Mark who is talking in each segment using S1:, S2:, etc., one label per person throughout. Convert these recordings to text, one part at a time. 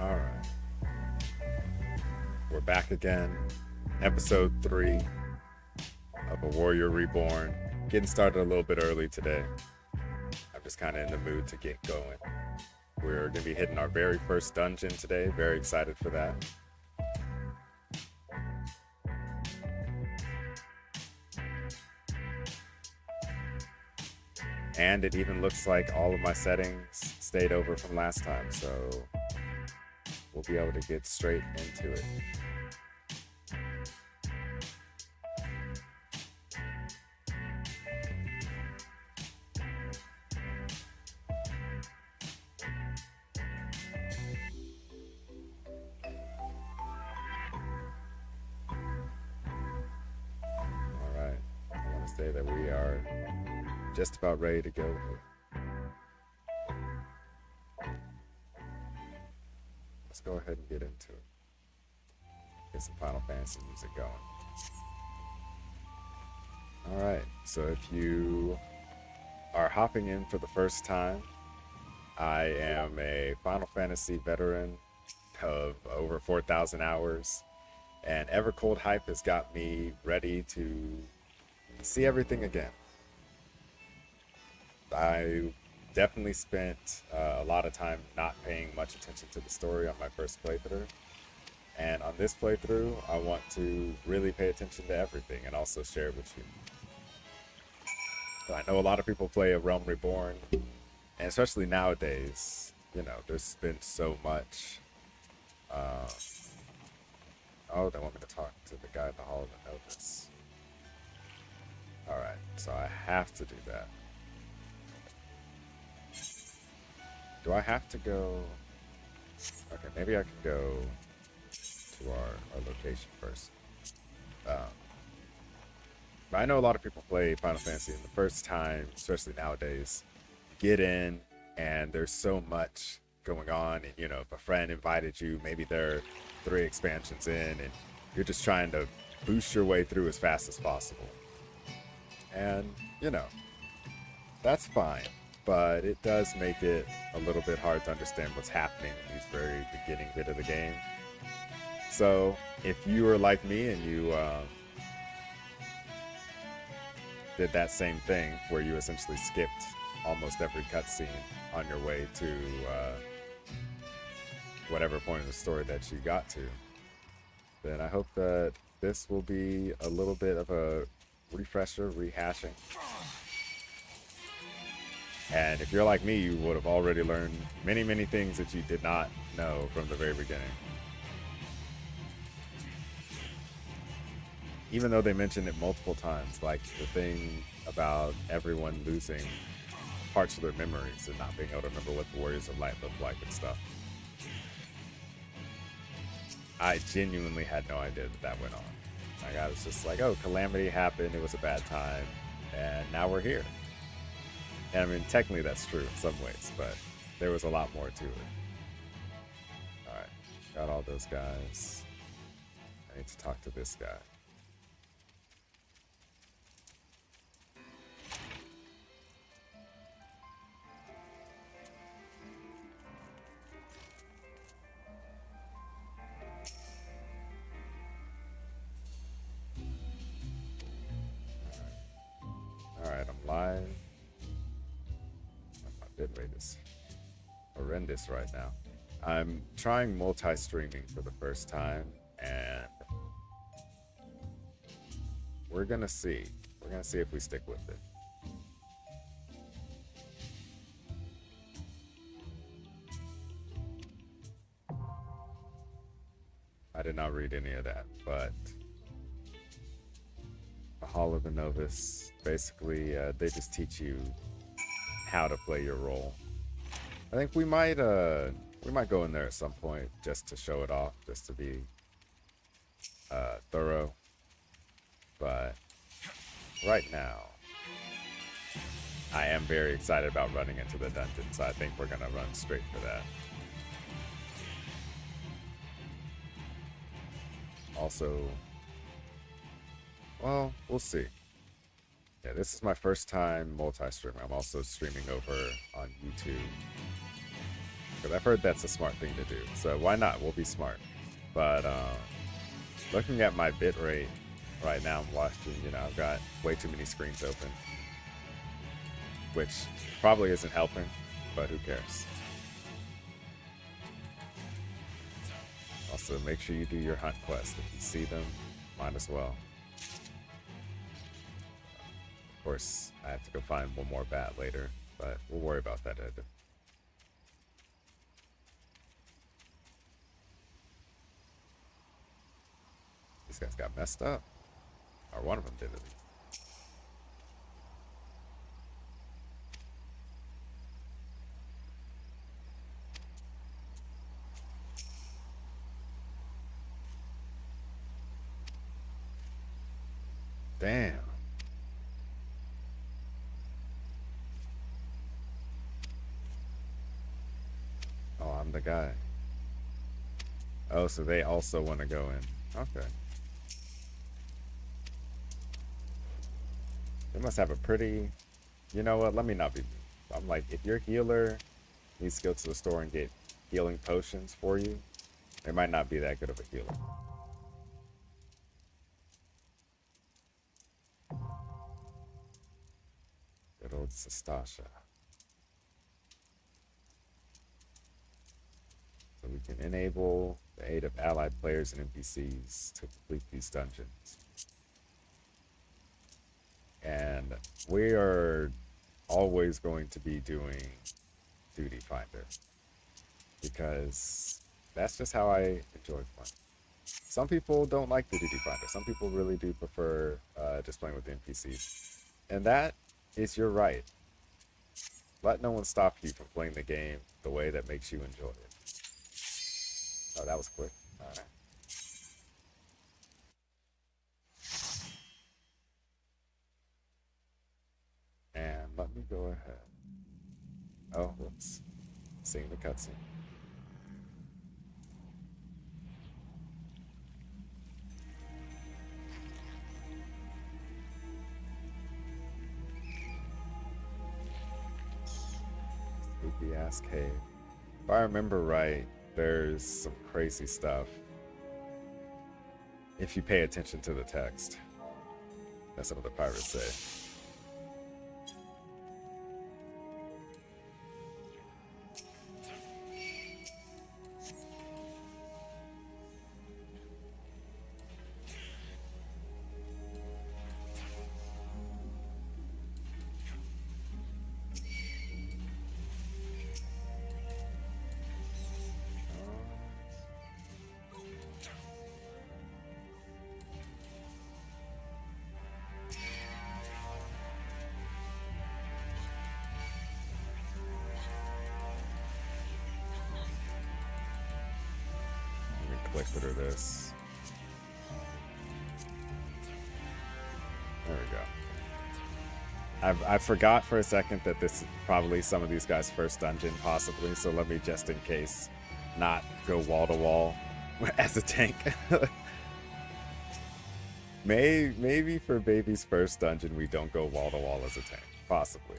S1: All right, we're back again. Episode 3 of A Warrior Reborn. Getting started a little bit early today. I'm just kind of in the mood to get going. We're going to be hitting our very first dungeon today. Very excited for that. And it even looks like all of my settings stayed over from last time, so we'll be able to get straight into it. Alright, I want to say that we are just about ready to go here. Let's go ahead and get into it. Get some Final Fantasy music going. Alright, so if you are hopping in for the first time, I am a Final Fantasy veteran of over 4,000 hours, and Evercold hype has got me ready to see everything again. I definitely spent a lot of time not paying much attention to the story on my first playthrough. And on this playthrough, I want to really pay attention to everything and also share it with you. So I know a lot of people play A Realm Reborn, and especially nowadays, you know, there's been so much. Oh, they want me to talk to the guy at the Hall of the Novice. Alright, so I have to do that. Do I have to go? Okay, maybe I can go to our location first. But I know a lot of people play Final Fantasy and the first time, especially nowadays, get in and there's so much going on, and you know, if a friend invited you, maybe they're 3 expansions in and you're just trying to boost your way through as fast as possible. And, you know, that's fine. But it does make it a little bit hard to understand what's happening in these very beginning bit of the game. So if you were like me and you did that same thing where you essentially skipped almost every cutscene on your way to whatever point in the story that you got to, then I hope that this will be a little bit of a refresher, rehashing. And if you're like me, you would have already learned many, many things that you did not know from the very beginning. Even though they mentioned it multiple times, like the thing about everyone losing parts of their memories and not being able to remember what the Warriors of Light looked like and stuff. I genuinely had no idea that went on. Like, I was just like, oh, Calamity happened, it was a bad time, and now we're here. And I mean, technically that's true in some ways, but there was a lot more to it. Alright, got all those guys. I need to talk to this guy. Alright, I'm live. My bit rate is horrendous right now. I'm trying multi-streaming for the first time, and we're gonna see. We're gonna see if we stick with it. I did not read any of that, but the Hall of the Novice, basically, they just teach you how to play your role. I think we might go in there at some point just to show it off, just to be thorough. But right now, I am very excited about running into the dungeon, so I think we're gonna run straight for that. Also, well, we'll see. Yeah, this is my first time multi-streaming. I'm also streaming over on YouTube. because I've heard that's a smart thing to do. So why not? We'll be smart. But looking at my bit rate right now, I'm watching, I've got way too many screens open, which probably isn't helping, but who cares? Also, make sure you do your hunt quest. If you see them, might as well. Of course, I have to go find one more bat later, but we'll worry about that later. These guys got messed up. Or one of them did at least. Damn. Oh, I'm the guy. Oh, so they also want to go in. Okay. They must have a pretty... You know what? Let me not be... I'm like, if your healer needs to go to the store and get healing potions for you, they might not be that good of a healer. Good old Sastasha. So we can enable the aid of allied players and NPCs to complete these dungeons. And we are always going to be doing Duty Finder, because that's just how I enjoy playing. Some people don't like the Duty Finder. Some people really do prefer just playing with the NPCs. And that is your right. Let no one stop you from playing the game the way that makes you enjoy it. Oh, that was quick. All right. And let me go ahead. Oh, whoops. Seeing the cutscene. Spooky ass cave. If I remember right, there's some crazy stuff if you pay attention to the text. That's what the pirates say. Click through this. There we go. I forgot for a second that this is probably some of these guys' first dungeon, possibly. So let me, just in case, not go wall to wall as a tank. Maybe for Baby's first dungeon, we don't go wall to wall as a tank, possibly.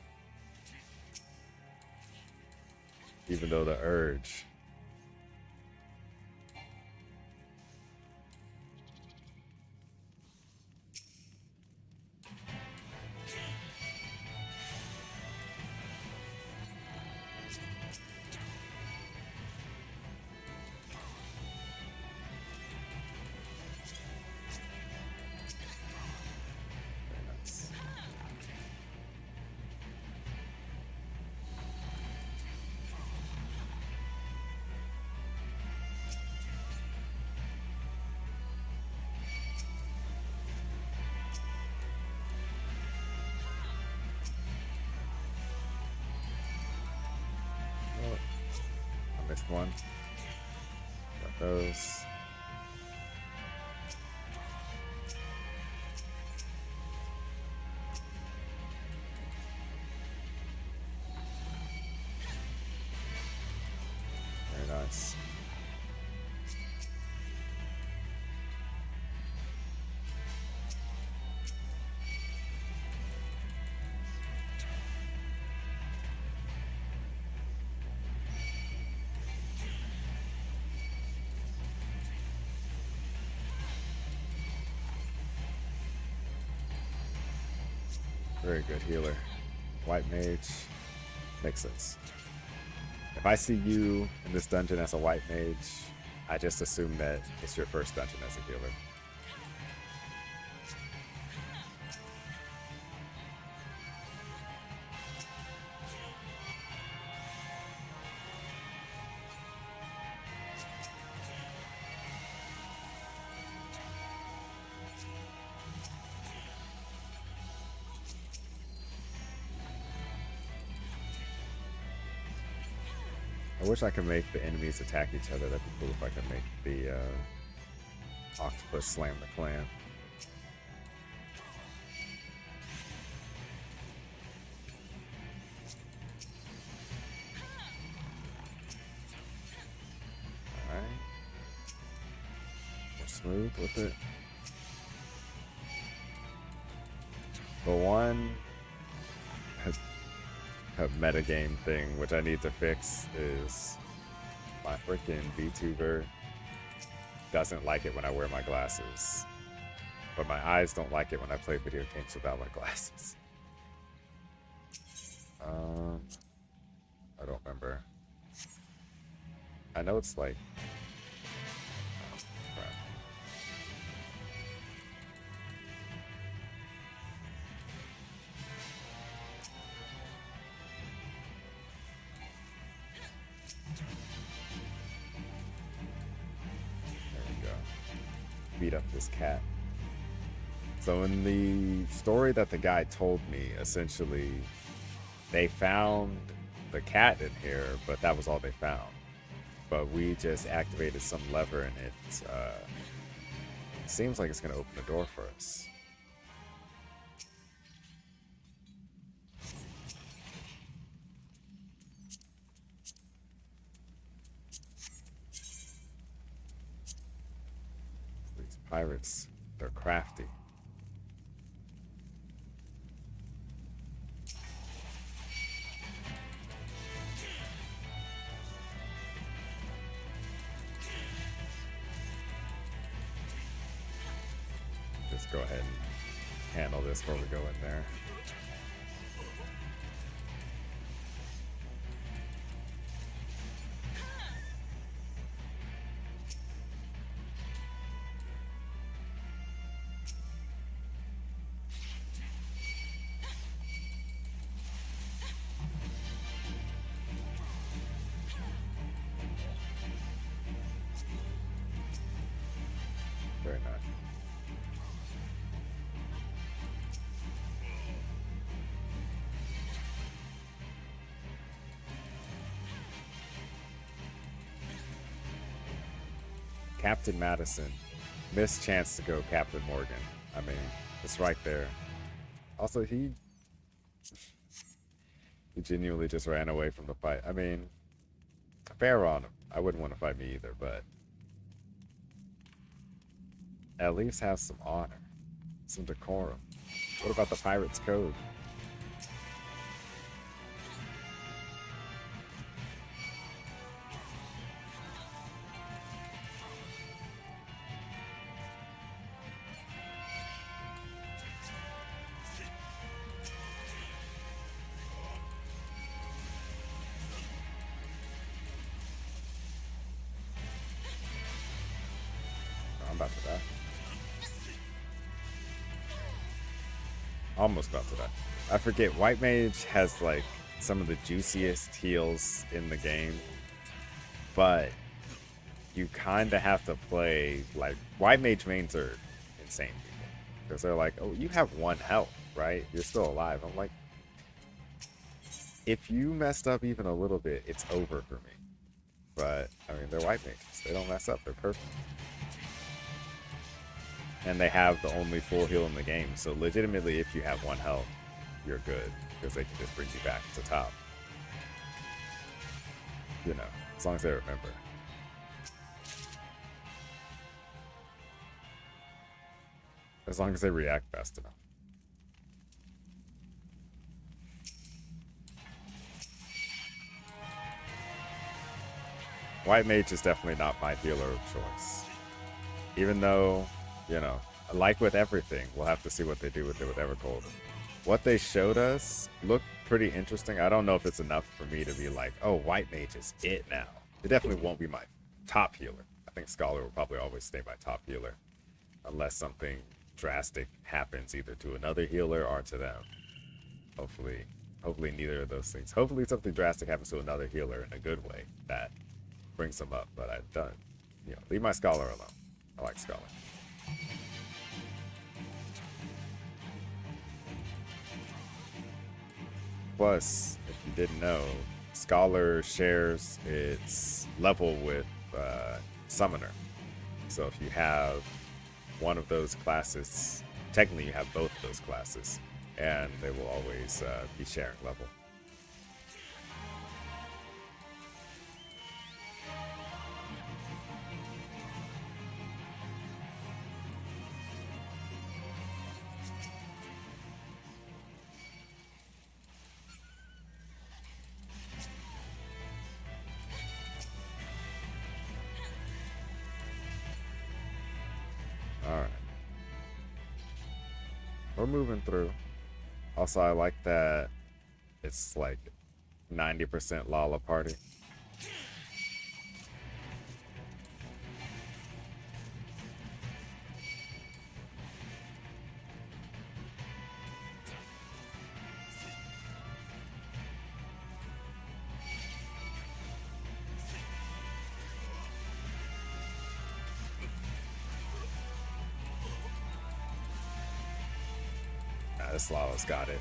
S1: Even though the urge. Missed one. Got those. Very nice. Very good healer. White mage. Makes sense. If I see you in this dungeon as a white mage, I just assume that it's your first dungeon as a healer. I wish I could make the enemies attack each other. That'd be cool if I could make the octopus slam the clan. Alright. More smooth with it. The one a metagame thing which I need to fix is my freaking VTuber doesn't like it when I wear my glasses, but my eyes don't like it when I play video games without my glasses. I don't remember. I know it's like, oh, crap. Beat up this cat. So in the story that the guy told me, essentially they found the cat in here, but that was all they found. But we just activated some lever and it seems like it's going to open the door for us. Pirates, they're crafty. Just go ahead and handle this before we go in there. Very nice. Captain Madison. Missed chance to go Captain Morgan. I mean, it's right there. Also, he genuinely just ran away from the fight. I mean, fair on him. I wouldn't want to fight me either, but at least have some honor, some decorum. What about the Pirate's Code? I'm about to die. Almost about to die. I forget, White Mage has like some of the juiciest heals in the game, but you kind of have to play like White Mage mains are insane people because they're like, oh, you have 1 health, right? You're still alive. I'm like, if you messed up even a little bit, it's over for me. But I mean, they're White Mages. They don't mess up. They're perfect. And they have the only full heal in the game. So legitimately, if you have 1 health, you're good. Because they can just bring you back to top. You know, as long as they remember. As long as they react fast enough. White Mage is definitely not my healer of choice. Even though, you know, like with everything, we'll have to see what they do with it with Evercold. what they showed us looked pretty interesting. I don't know if it's enough for me to be like, oh, White Mage is it now. It definitely won't be my top healer. I think Scholar will probably always stay my top healer, unless something drastic happens either to another healer or to them. Hopefully neither of those things. Hopefully something drastic happens to another healer in a good way that brings them up. But I've done, leave my Scholar alone. I like Scholar. Plus, if you didn't know, Scholar shares its level with Summoner. So if you have one of those classes, technically you have both of those classes, and they will always be sharing level. Alright. We're moving through. Also, I like that it's like 90% Lala party. This Lala's got it.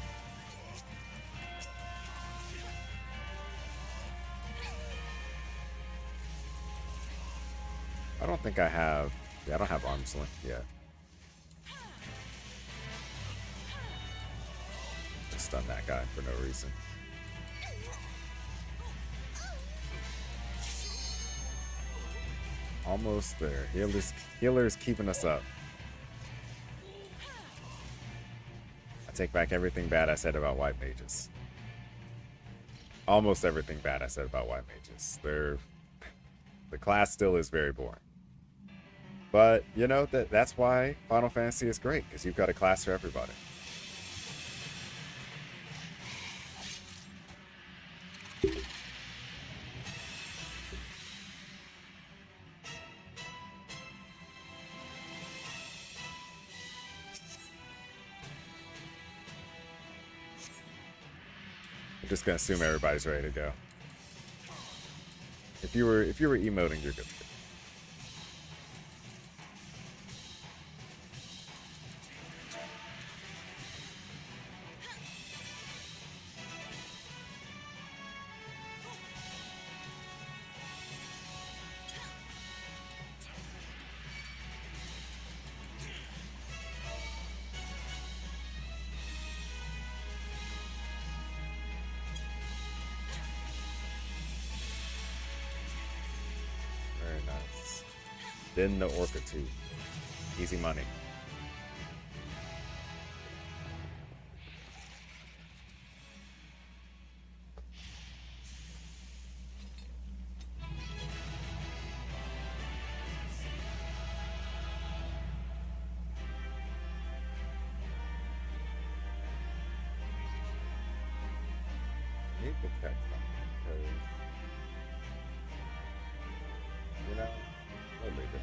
S1: I don't think I have... Yeah, I don't have arm's length yet. Just stun that guy for no reason. Almost there. Healer's keeping us up. Take back everything bad I said about White Mages. Almost everything bad I said about White Mages. The class still is very boring. But, that's why Final Fantasy is great, because you've got a class for everybody. I'm just gonna assume everybody's ready to go. If you were emoting, you're good to go. Then the Orca 2. Easy money. I need to check something because, I'll leave it.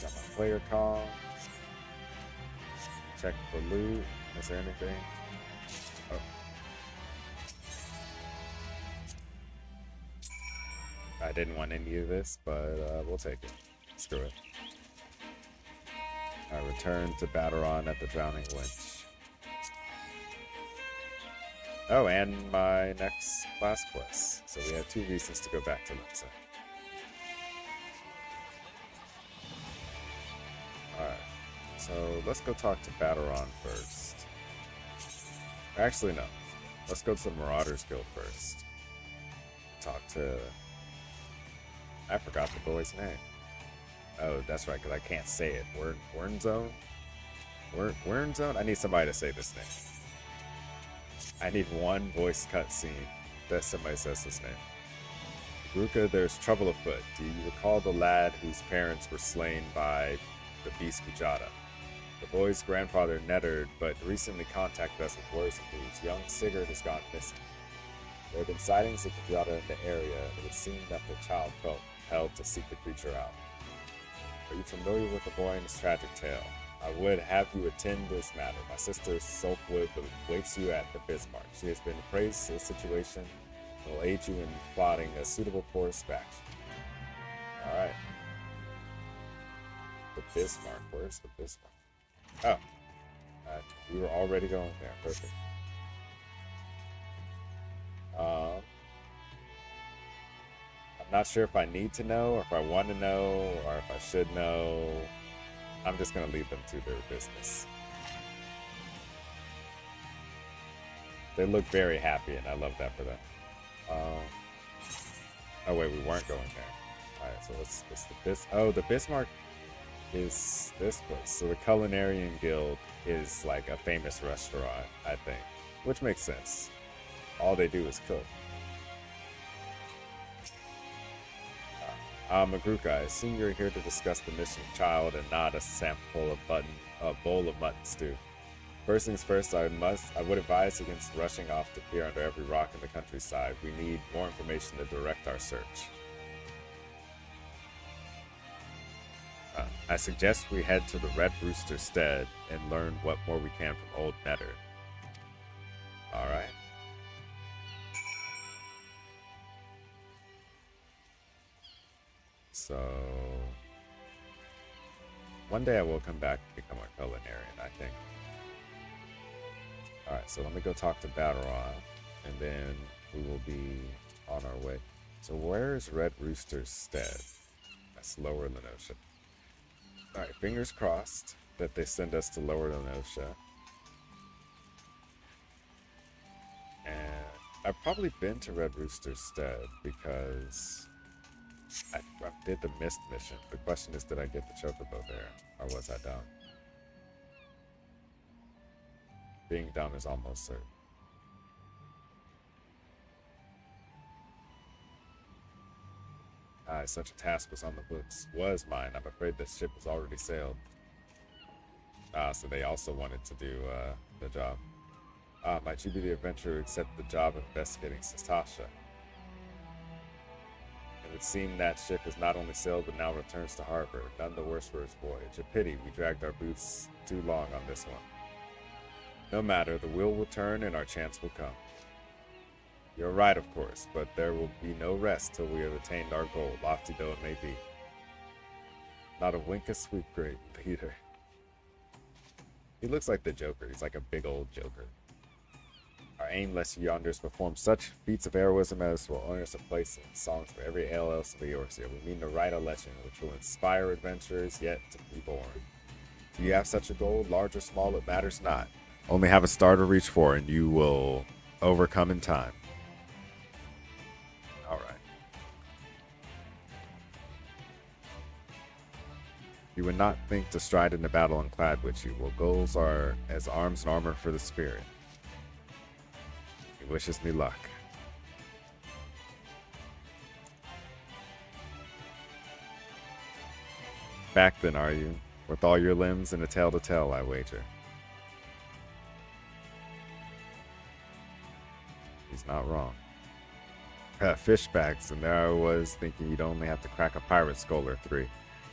S1: Got my player call. Check for loot. Is there anything? Oh. I didn't want any of this, but we'll take it. Screw it. I return to Battleron at the Drowning Winch. Oh, and my next class quest. So we have 2 reasons to go back to Limsa. Alright, so let's go talk to Battleron first. Actually, no. Let's go to the Marauders Guild first. Talk to... I forgot the boy's name. Oh, that's right, because I can't say it. Wernzone? Wernzone? I need somebody to say this name. I need one voice cutscene that somebody says this name. Magruka, there's trouble afoot. Do you recall the lad whose parents were slain by the beast Kujata? The boy's grandfather Neddard, but recently contacted us with worse news. Young Sigurd has gone missing. There have been sightings of the Jota in the area, and it would seem that the child felt compelled to seek the creature out. Are you familiar with the boy and his tragic tale? I would have you attend this matter. My sister Sulkwood waits you at the Bismarck. She has been appraised of the situation and will aid you in plotting a suitable course of action. Alright. The Bismarck. Where's the Bismarck? Oh. We were already going there. Perfect. I'm not sure if I need to know, or if I want to know, or if I should know. I'm just going to leave them to their business. They look very happy, and I love that for them. Oh, wait, we weren't going there. Alright, so the Bismarck is this place. So the Culinarian Guild is like a famous restaurant, I think. Which makes sense. All they do is cook. Magruka, I assume you're here to discuss the missing child and not a sample of bowl of mutton stew. First things first, I would advise against rushing off to peer under every rock in the countryside. We need more information to direct our search. I suggest we head to the Red Rooster Stead and learn what more we can from Old Netter. Alright. So, one day I will come back and become a culinarian, I think. Alright, so let me go talk to Battaron, and then we will be on our way. So where is Red Rooster's Stead? That's Lower Lenosha. Alright, fingers crossed that they send us to Lower Lenosha. And I've probably been to Red Rooster's Stead because I did the Mist mission. The question is, did I get the Chocobo there? Or was I down? Being down is almost certain. Such a task was on the books. Was mine. I'm afraid the ship has already sailed. So they also wanted to do the job. Might you be the adventurer who accept the job of investigating Sastasha? It would seem that ship has not only sailed but now returns to harbor. None the worse for its voyage. A pity we dragged our boots too long on this one. No matter, the wheel will turn and our chance will come. You're right, of course, but there will be no rest till we have attained our goal, lofty though it may be. Not a wink of sweet great leader. He looks like the Joker. He's like a big old Joker. Our aimless yonders perform such feats of heroism as will earn us a place in songs for every ALS of Eorzea. We mean to write a legend which will inspire adventurers yet to be born. Do you have such a goal, large or small, it matters not. Only have a star to reach for, and you will overcome in time. All right. You would not think to stride into battle unclad, would you? Well, goals are as arms and armor for the spirit. He wishes me luck. Back then, are you? With all your limbs and a tale to tell, I wager. He's not wrong. Fish bags, and there I was thinking you'd only have to crack a pirate skull or 3.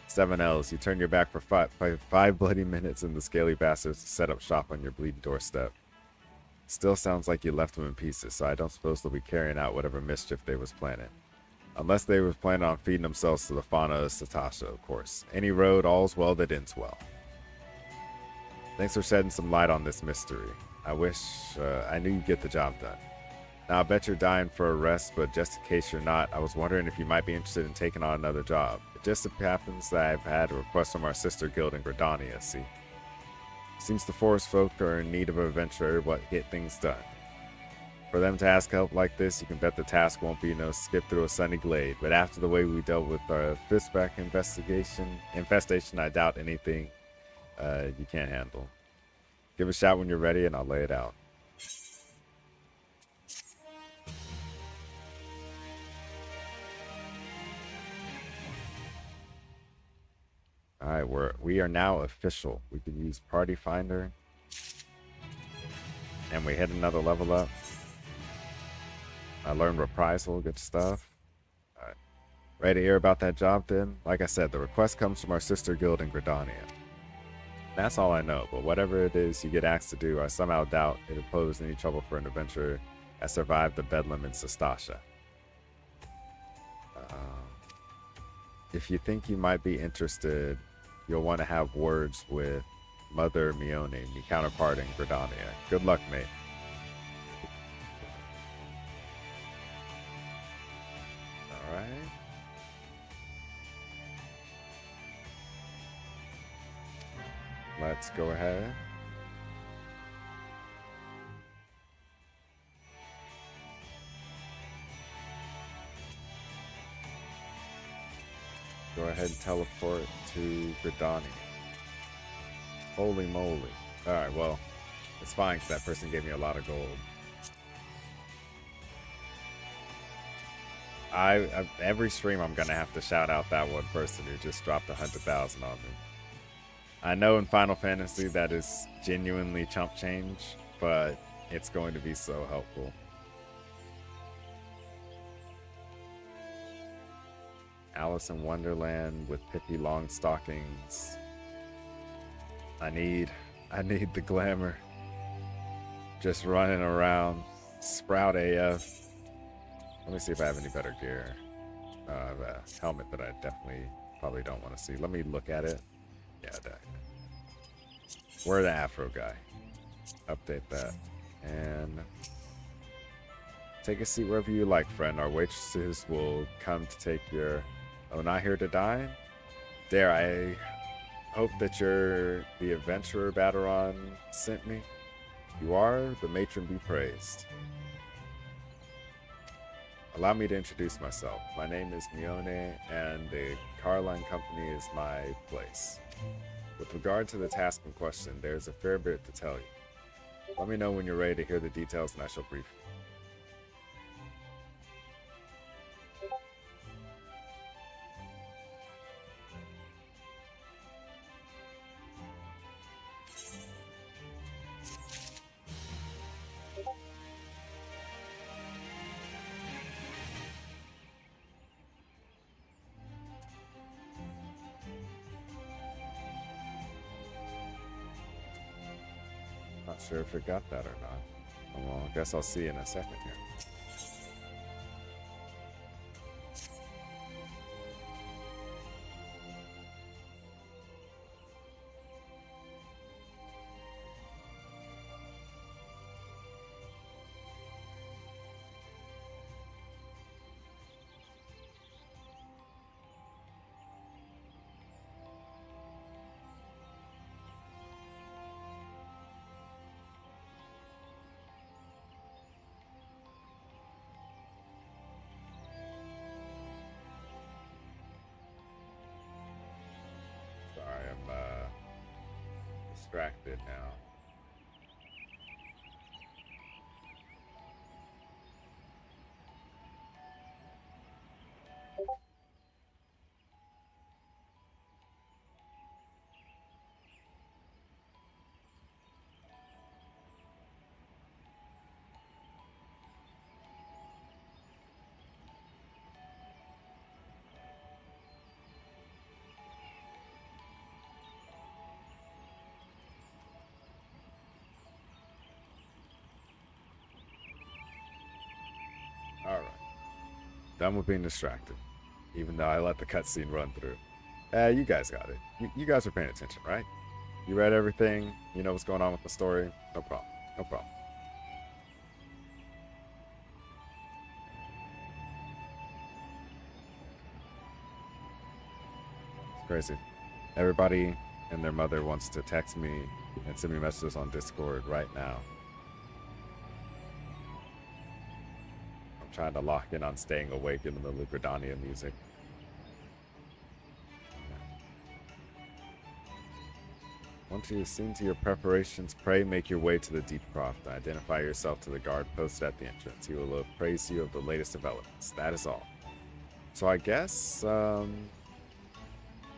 S1: 7 L's, you turn your back for five bloody minutes and the scaly bastards set up shop on your bleeding doorstep. Still sounds like you left them in pieces, so I don't suppose they'll be carrying out whatever mischief they was planning. Unless they was planning on feeding themselves to the fauna of Sastasha, of course. Any road, all's well that ends well. Thanks for shedding some light on this mystery. I wish I knew you'd get the job done. Now, I bet you're dying for a rest, but just in case you're not, I was wondering if you might be interested in taking on another job. It just happens that I've had a request from our sister guild in Gridania, see? Seems the forest folk are in need of an adventurer to get things done. For them to ask help like this, you can bet the task won't be no skip through a sunny glade, but after the way we dealt with our fistback infestation, I doubt anything you can't handle. Give a shout when you're ready and I'll lay it out. All right, we are now official. We can use Party Finder, and we hit another level up. I learned Reprisal, good stuff. All right, ready to hear about that job then? Like I said, the request comes from our sister guild in Gridania. That's all I know, but whatever it is you get asked to do, I somehow doubt it'll pose any trouble for an adventurer that survived the bedlam in Sestasha. If you think you might be interested, you'll want to have words with Mother Mione, your counterpart in Gridania. Good luck, mate. Alright. Let's go ahead. Go ahead and teleport to Gridania. Holy moly. Alright, well, it's fine because that person gave me a lot of gold. Every stream I'm going to have to shout out that one person who just dropped 100,000 on me. I know in Final Fantasy that is genuinely chump change, but it's going to be so helpful. Alice in Wonderland with Pippi Longstockings. I need the glamour. Just running around. Sprout AF. Let me see if I have any better gear. I have a helmet that I definitely probably don't want to see. Let me look at it. Yeah, we're the Afro guy. Update that. And take a seat wherever you like, friend. Our waitresses will come to take your... Oh, not here to dine? Dare I hope that you're the adventurer Baderon sent me? You are, the matron be praised. Allow me to introduce myself. My name is Mione, and the Carline Company is my place. With regard to the task in question, there's a fair bit to tell you. Let me know when you're ready to hear the details, and I shall brief you. Not sure if it got that or not. Well, I guess I'll see in a second here. Sorry, I'm distracted now. Alright. Done with being distracted. Even though I let the cutscene run through. You guys got it. You guys are paying attention, right? You read everything. You know what's going on with the story. No problem. No problem. It's crazy. Everybody and their mother wants to text me and send me messages on Discord right now. I'm trying to lock in on staying awake in the middle of Gridania music. Once you have seen to your preparations, pray make your way to the Deep Croft and identify yourself to the guard posted at the entrance. He will appraise you of the latest developments. That is all. So I guess,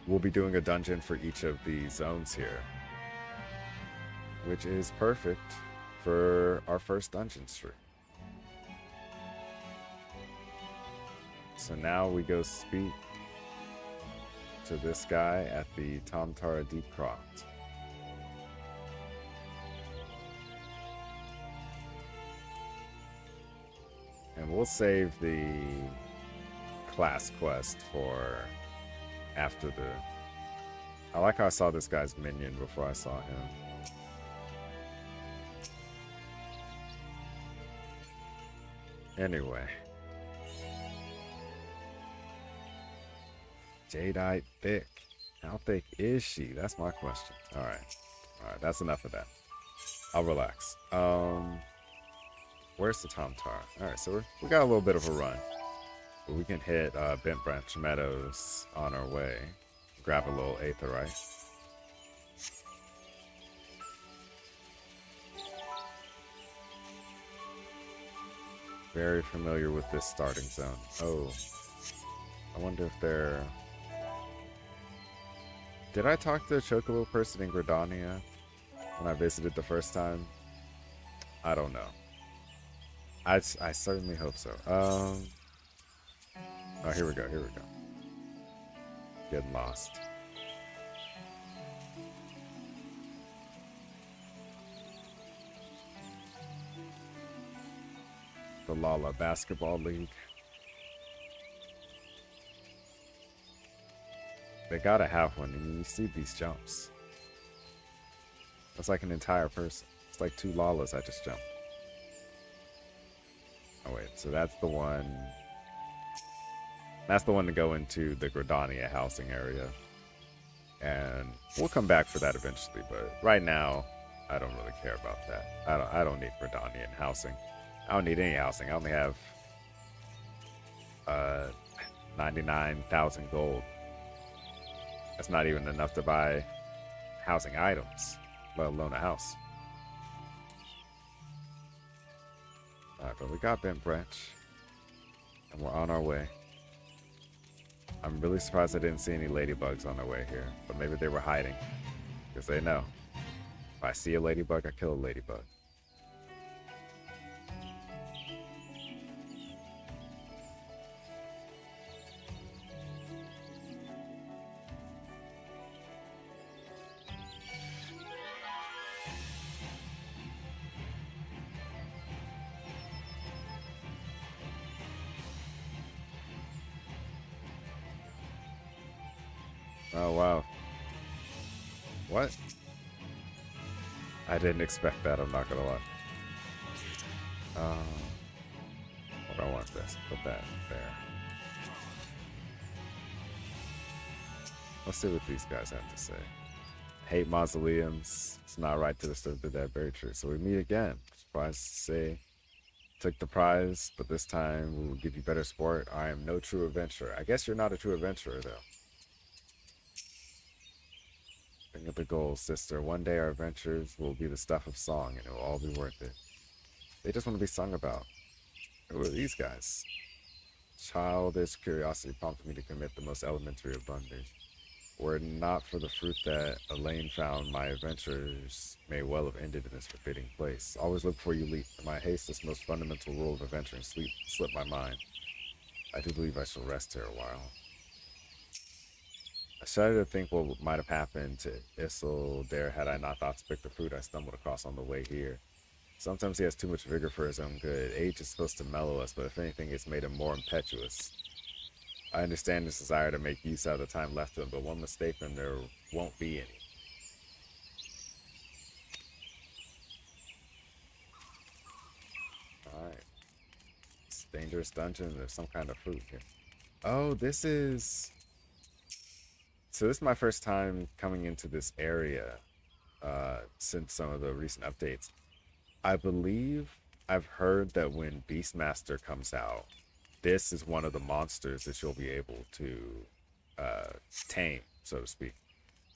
S1: we'll be doing a dungeon for each of the zones here, which is perfect for our first dungeon stream. So now we go speak to this guy at the Tomtara Deep Croft. And we'll save the class quest for after the... I like how I saw this guy's minion before I saw him. Anyway. Jadeite thick. How thick is she? That's my question. Alright. Alright, that's enough of that. I'll relax. Where's the Tomtar? Alright, so we got a little bit of a run. But we can hit Bent Branch Meadows on our way. Grab a little Aetheryte. Very familiar with this starting zone. Oh. I wonder if they're... Did I talk to a Chocobo person in Gridania when I visited the first time? I don't know. I certainly hope so. Oh, here we go, here we go. Getting lost. The Lala Basketball League. They gotta have one, and you see these jumps. That's like an entire person. It's like 2 Lalas I just jumped. Oh wait, so that's the one. That's the one to go into the Gridania housing area. And we'll come back for that eventually, but right now, I don't really care about that. I don't need Gridanian housing. I don't need any housing. I only have 99,000 gold. That's not even enough to buy housing items, let alone a house. Alright, but we got Bent Branch. And we're on our way. I'm really surprised I didn't see any ladybugs on their way here. But maybe they were hiding. Because they know. If I see a ladybug, I kill a ladybug. Oh, wow. What? I didn't expect that, I'm not gonna lie. What I want this. Put that there. Let's see what these guys have to say. Hate mausoleums. It's not right to disturb the dead. Very true. So we meet again. Surprised to say. Took the prize, but this time we will give you better sport. I am no true adventurer. I guess you're not a true adventurer, though. Think of the goal, sister. One day our adventures will be the stuff of song, and it will all be worth it. They just want to be sung about. Who are these guys? Childish curiosity prompted me to commit the most elementary of blunders. Were it not for the fruit that Elaine found, my adventures may well have ended in this forbidding place. Always look before you leap. In my haste, this most fundamental rule of adventuring slipped my mind. I do believe I shall rest here a while. I shudder to think what might have happened to Isildur had I not thought to pick the fruit I stumbled across on the way here. Sometimes he has too much vigor for his own good. Age is supposed to mellow us, but if anything, it's made him more impetuous. I understand his desire to make use out of the time left to him, but one mistake and there won't be any. Alright. It's a dangerous dungeon. There's some kind of fruit here. Oh, this is... So this is my first time coming into this area since some of the recent updates. I believe I've heard that when Beastmaster comes out, this is one of the monsters that you'll be able to tame, so to speak.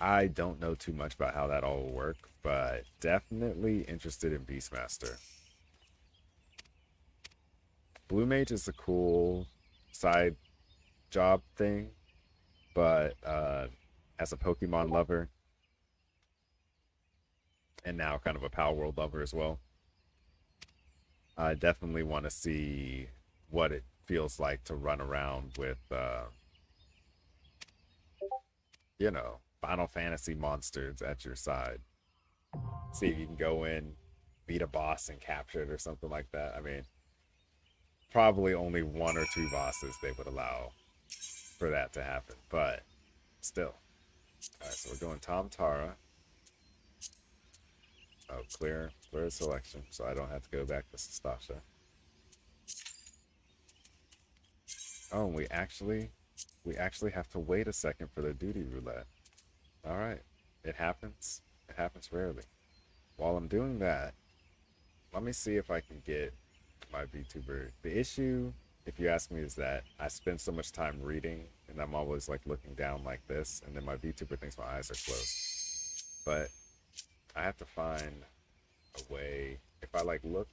S1: I don't know too much about how that all will work, but definitely interested in Beastmaster. Blue Mage is a cool side job thing, but as a Pokemon lover, and now kind of a Power World lover as well, I definitely want to see what it feels like to run around with, Final Fantasy monsters at your side. See if you can go in, beat a boss, and capture it or something like that. I mean, probably only one or two bosses they would allow for that to happen, but still. All right, so we're going Tom Tara. Oh, clear the selection, so I don't have to go back to Sastasha. Oh, and we actually have to wait a second for the duty roulette. All right, it happens. It happens rarely. While I'm doing that, let me see if I can get my VTuber. The issue, if you ask me, is that I spend so much time reading, and I'm always like looking down like this, and then my VTuber thinks my eyes are closed. But I have to find a way. If I like look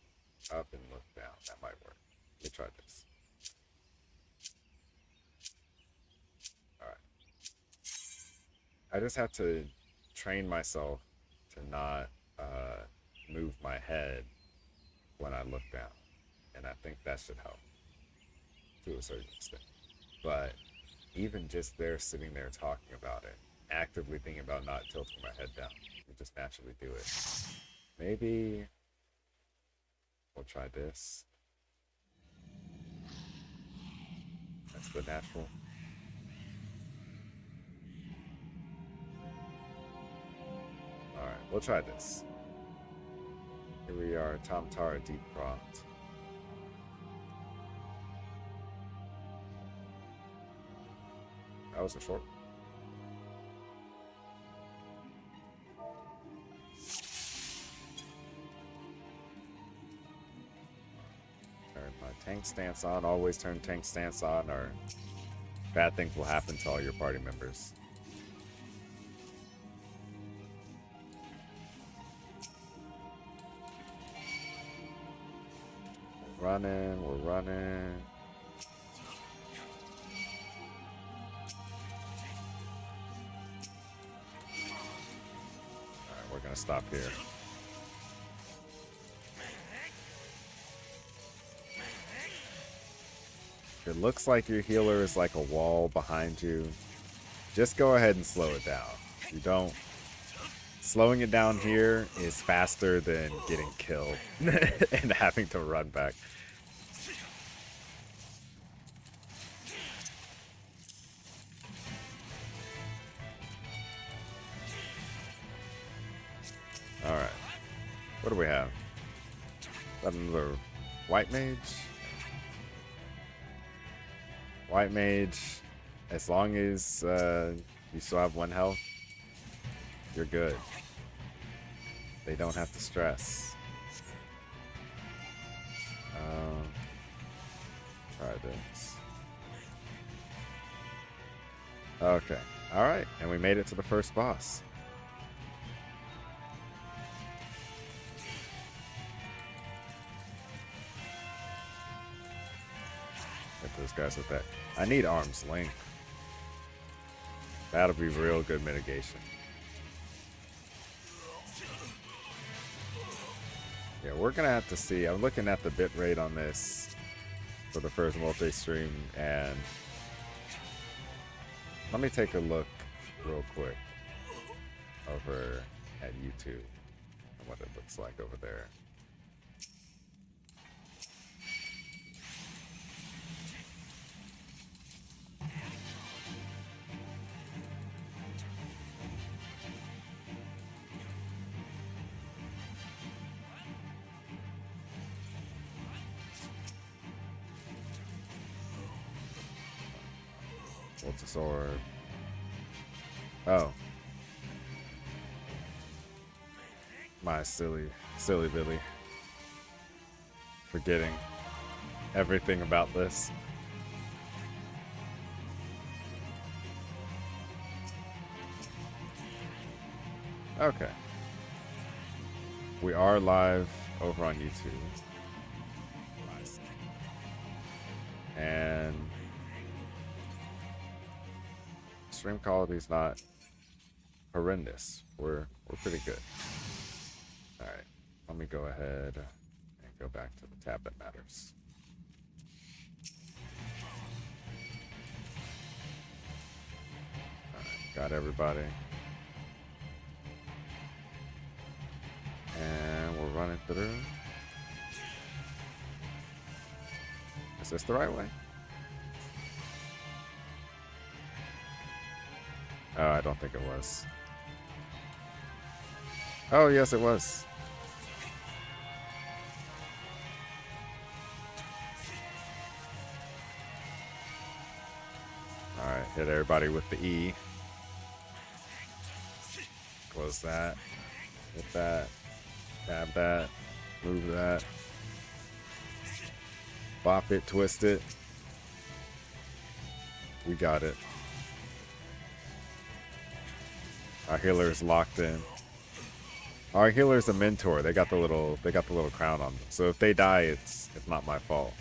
S1: up and look down, that might work. Let me try this. All right. I just have to train myself to not move my head when I look down, and I think that should help to a certain extent. But even just there, sitting there talking about it, actively thinking about not tilting my head down, you just naturally do it. Maybe we'll try this. That's the natural. All right, we'll try this. Here we are, Tom Tara Deep Prompt. That was a short one. Turn my tank stance on. Always turn tank stance on, or bad things will happen to all your party members. We're running. Alright, we're gonna stop here. If it looks like your healer is like a wall behind you, just go ahead and slow it down. You don't. Slowing it down here is faster than getting killed and having to run back. Alright. What do we have? Is that another white mage? White mage, as long as you still have 1 health, you're good. They don't have to stress. Try this. Okay. Alright, and we made it to the first boss. Hit those guys with that. I need arm's length. That'll be real good mitigation. Yeah, we're gonna have to see. I'm looking at the bitrate on this for the first multi-stream, and let me take a look real quick over at YouTube and what it looks like over there. What's a sword? Oh. My silly Billy. Forgetting everything about this. Okay. We are live over on YouTube. And stream quality is not horrendous. We're pretty good. All right, let me go ahead and go back to the tab that matters. All right, got everybody. And we're running through. Is this the right way? Oh, I don't think it was. Oh, yes, it was. Alright, hit everybody with the E. Close that. Hit that. Tab that. Move that. Bop it, twist it. We got it. Our healer is locked in. Our healer's a mentor. They got the little crown on them. So if they die, it's not my fault.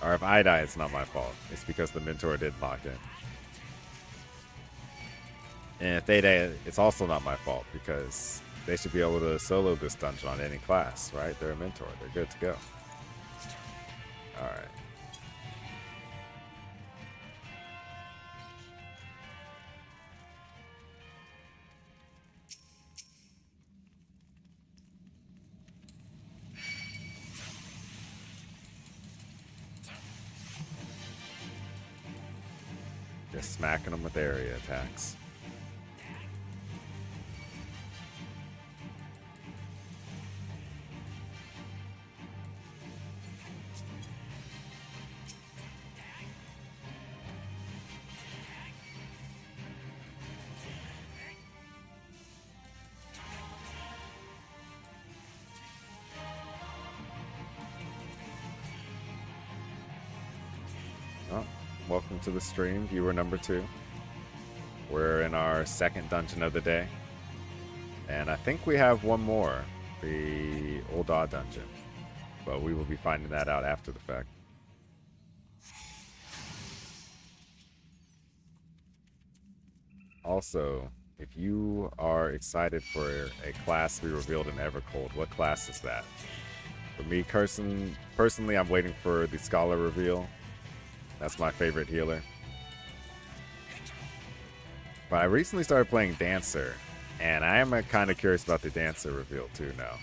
S1: Or if I die, it's not my fault. It's because the mentor did lock in. And if they die, it's also not my fault because they should be able to solo this dungeon on any class, right? They're a mentor. They're good to go. All right. Just smacking them with area attacks. Oh, welcome to the stream, viewer number 2. We're in our second dungeon of the day. And I think we have one more, the Old Odd dungeon. But we will be finding that out after the fact. Also, if you are excited for a class to be revealed in Evercold, what class is that? For me, personally, I'm waiting for the Scholar reveal. That's my favorite healer. But I recently started playing Dancer, and I am kind of curious about the Dancer reveal too now.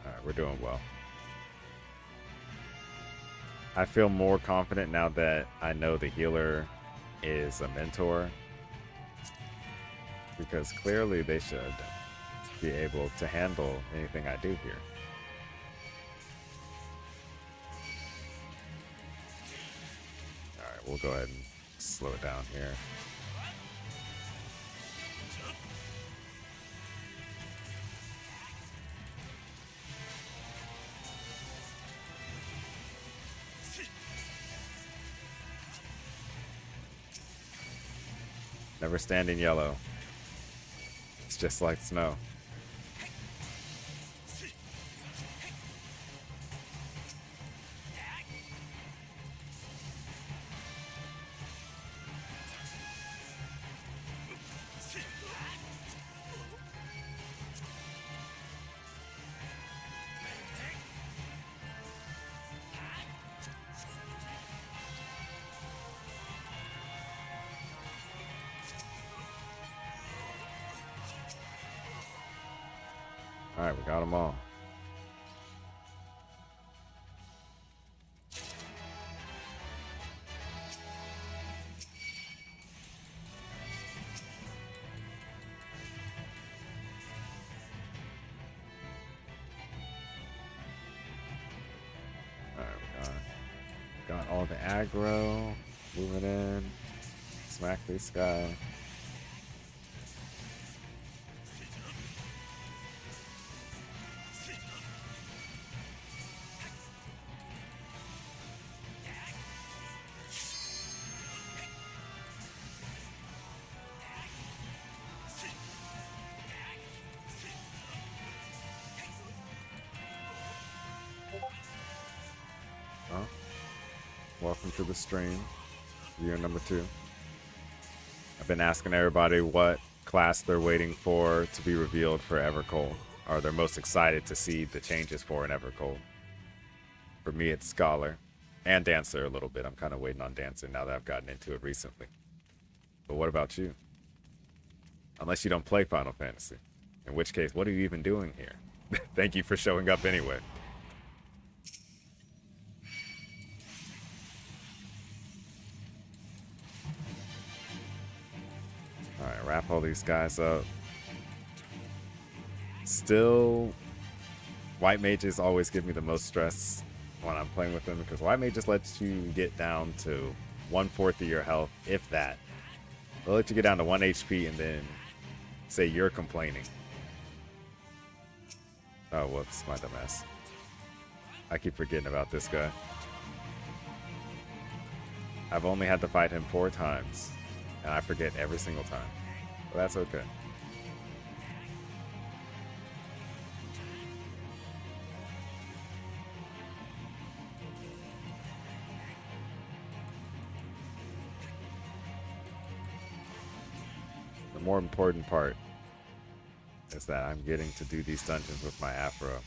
S1: Alright, we're doing well. I feel more confident now that I know the healer is a mentor. Because clearly they should be able to handle anything I do here. Alright, we'll go ahead and slow it down here. Never stand in yellow. It's just like snow. Alright, we got them all. Alright, we got all the aggro. Moving in. Smack this guy. welcome to the stream. Viewer number 2. I've been asking everybody what class they're waiting for to be revealed for Evercold, or they're most excited to see the changes for in Evercold. For me, it's Scholar and Dancer a little bit. I'm kind of waiting on Dancer now that I've gotten into it recently. But what about you? Unless you don't play Final Fantasy. In which case, what are you even doing here? Thank you for showing up anyway. Alright, wrap all these guys up. Still, white mages always give me the most stress when I'm playing with them, because white mages lets you get down to 1/4 of your health, if that. They'll let you get down to 1 HP and then say you're complaining. Oh, whoops, my dumbass. I keep forgetting about this guy. I've only had to fight him 4 times, and I forget every single time. But that's okay. The more important part is that I'm getting to do these dungeons with my afro.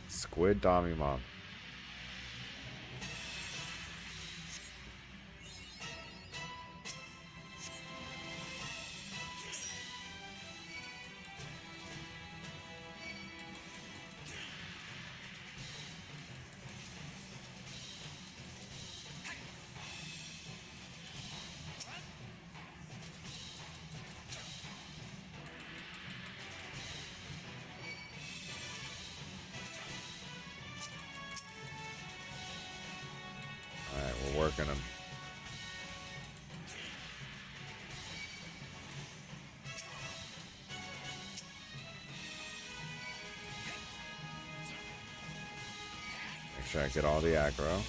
S1: Squid Dami Mom. Working them. Make sure I get all the aggro.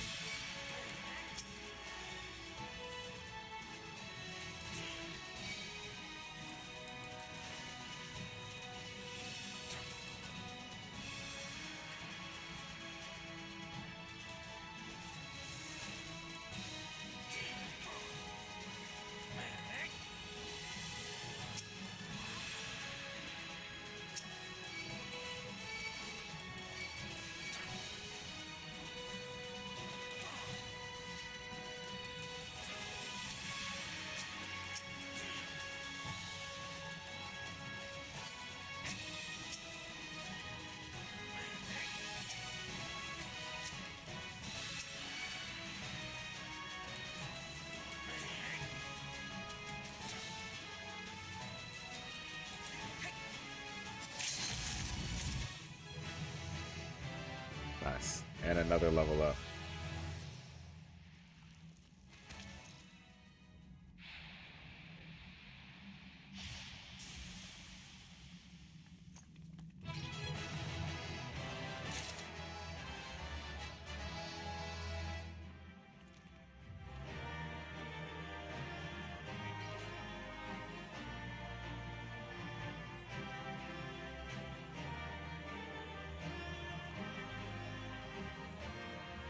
S1: Nice. And another level up.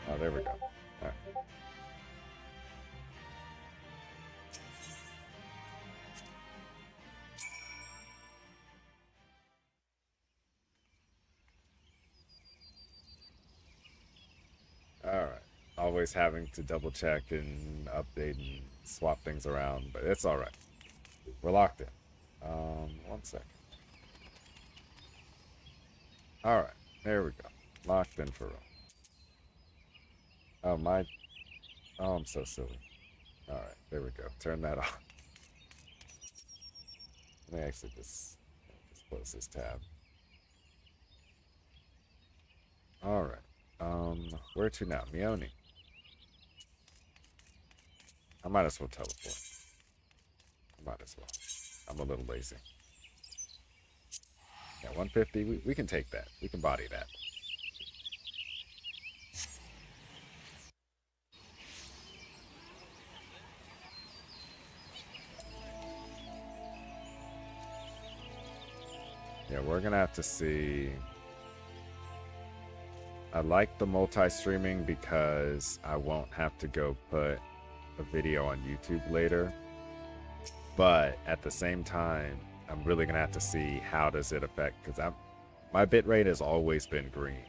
S1: Oh, there we go. All right. All right. Always having to double check and update and swap things around, but it's all right. We're locked in. 1 second. All right. There we go. Locked in for real. Oh, my. Oh, I'm so silly. All right. There we go. Turn that off. Let me actually just close this tab. All right. Where to now? Mione. I might as well teleport. I might as well. I'm a little lazy. Yeah, 150. We can take that. We can body that. Yeah, we're gonna have to see. I like the multi-streaming because I won't have to go put a video on YouTube later. But at the same time, I'm really gonna have to see how does it affect, because my bitrate has always been green.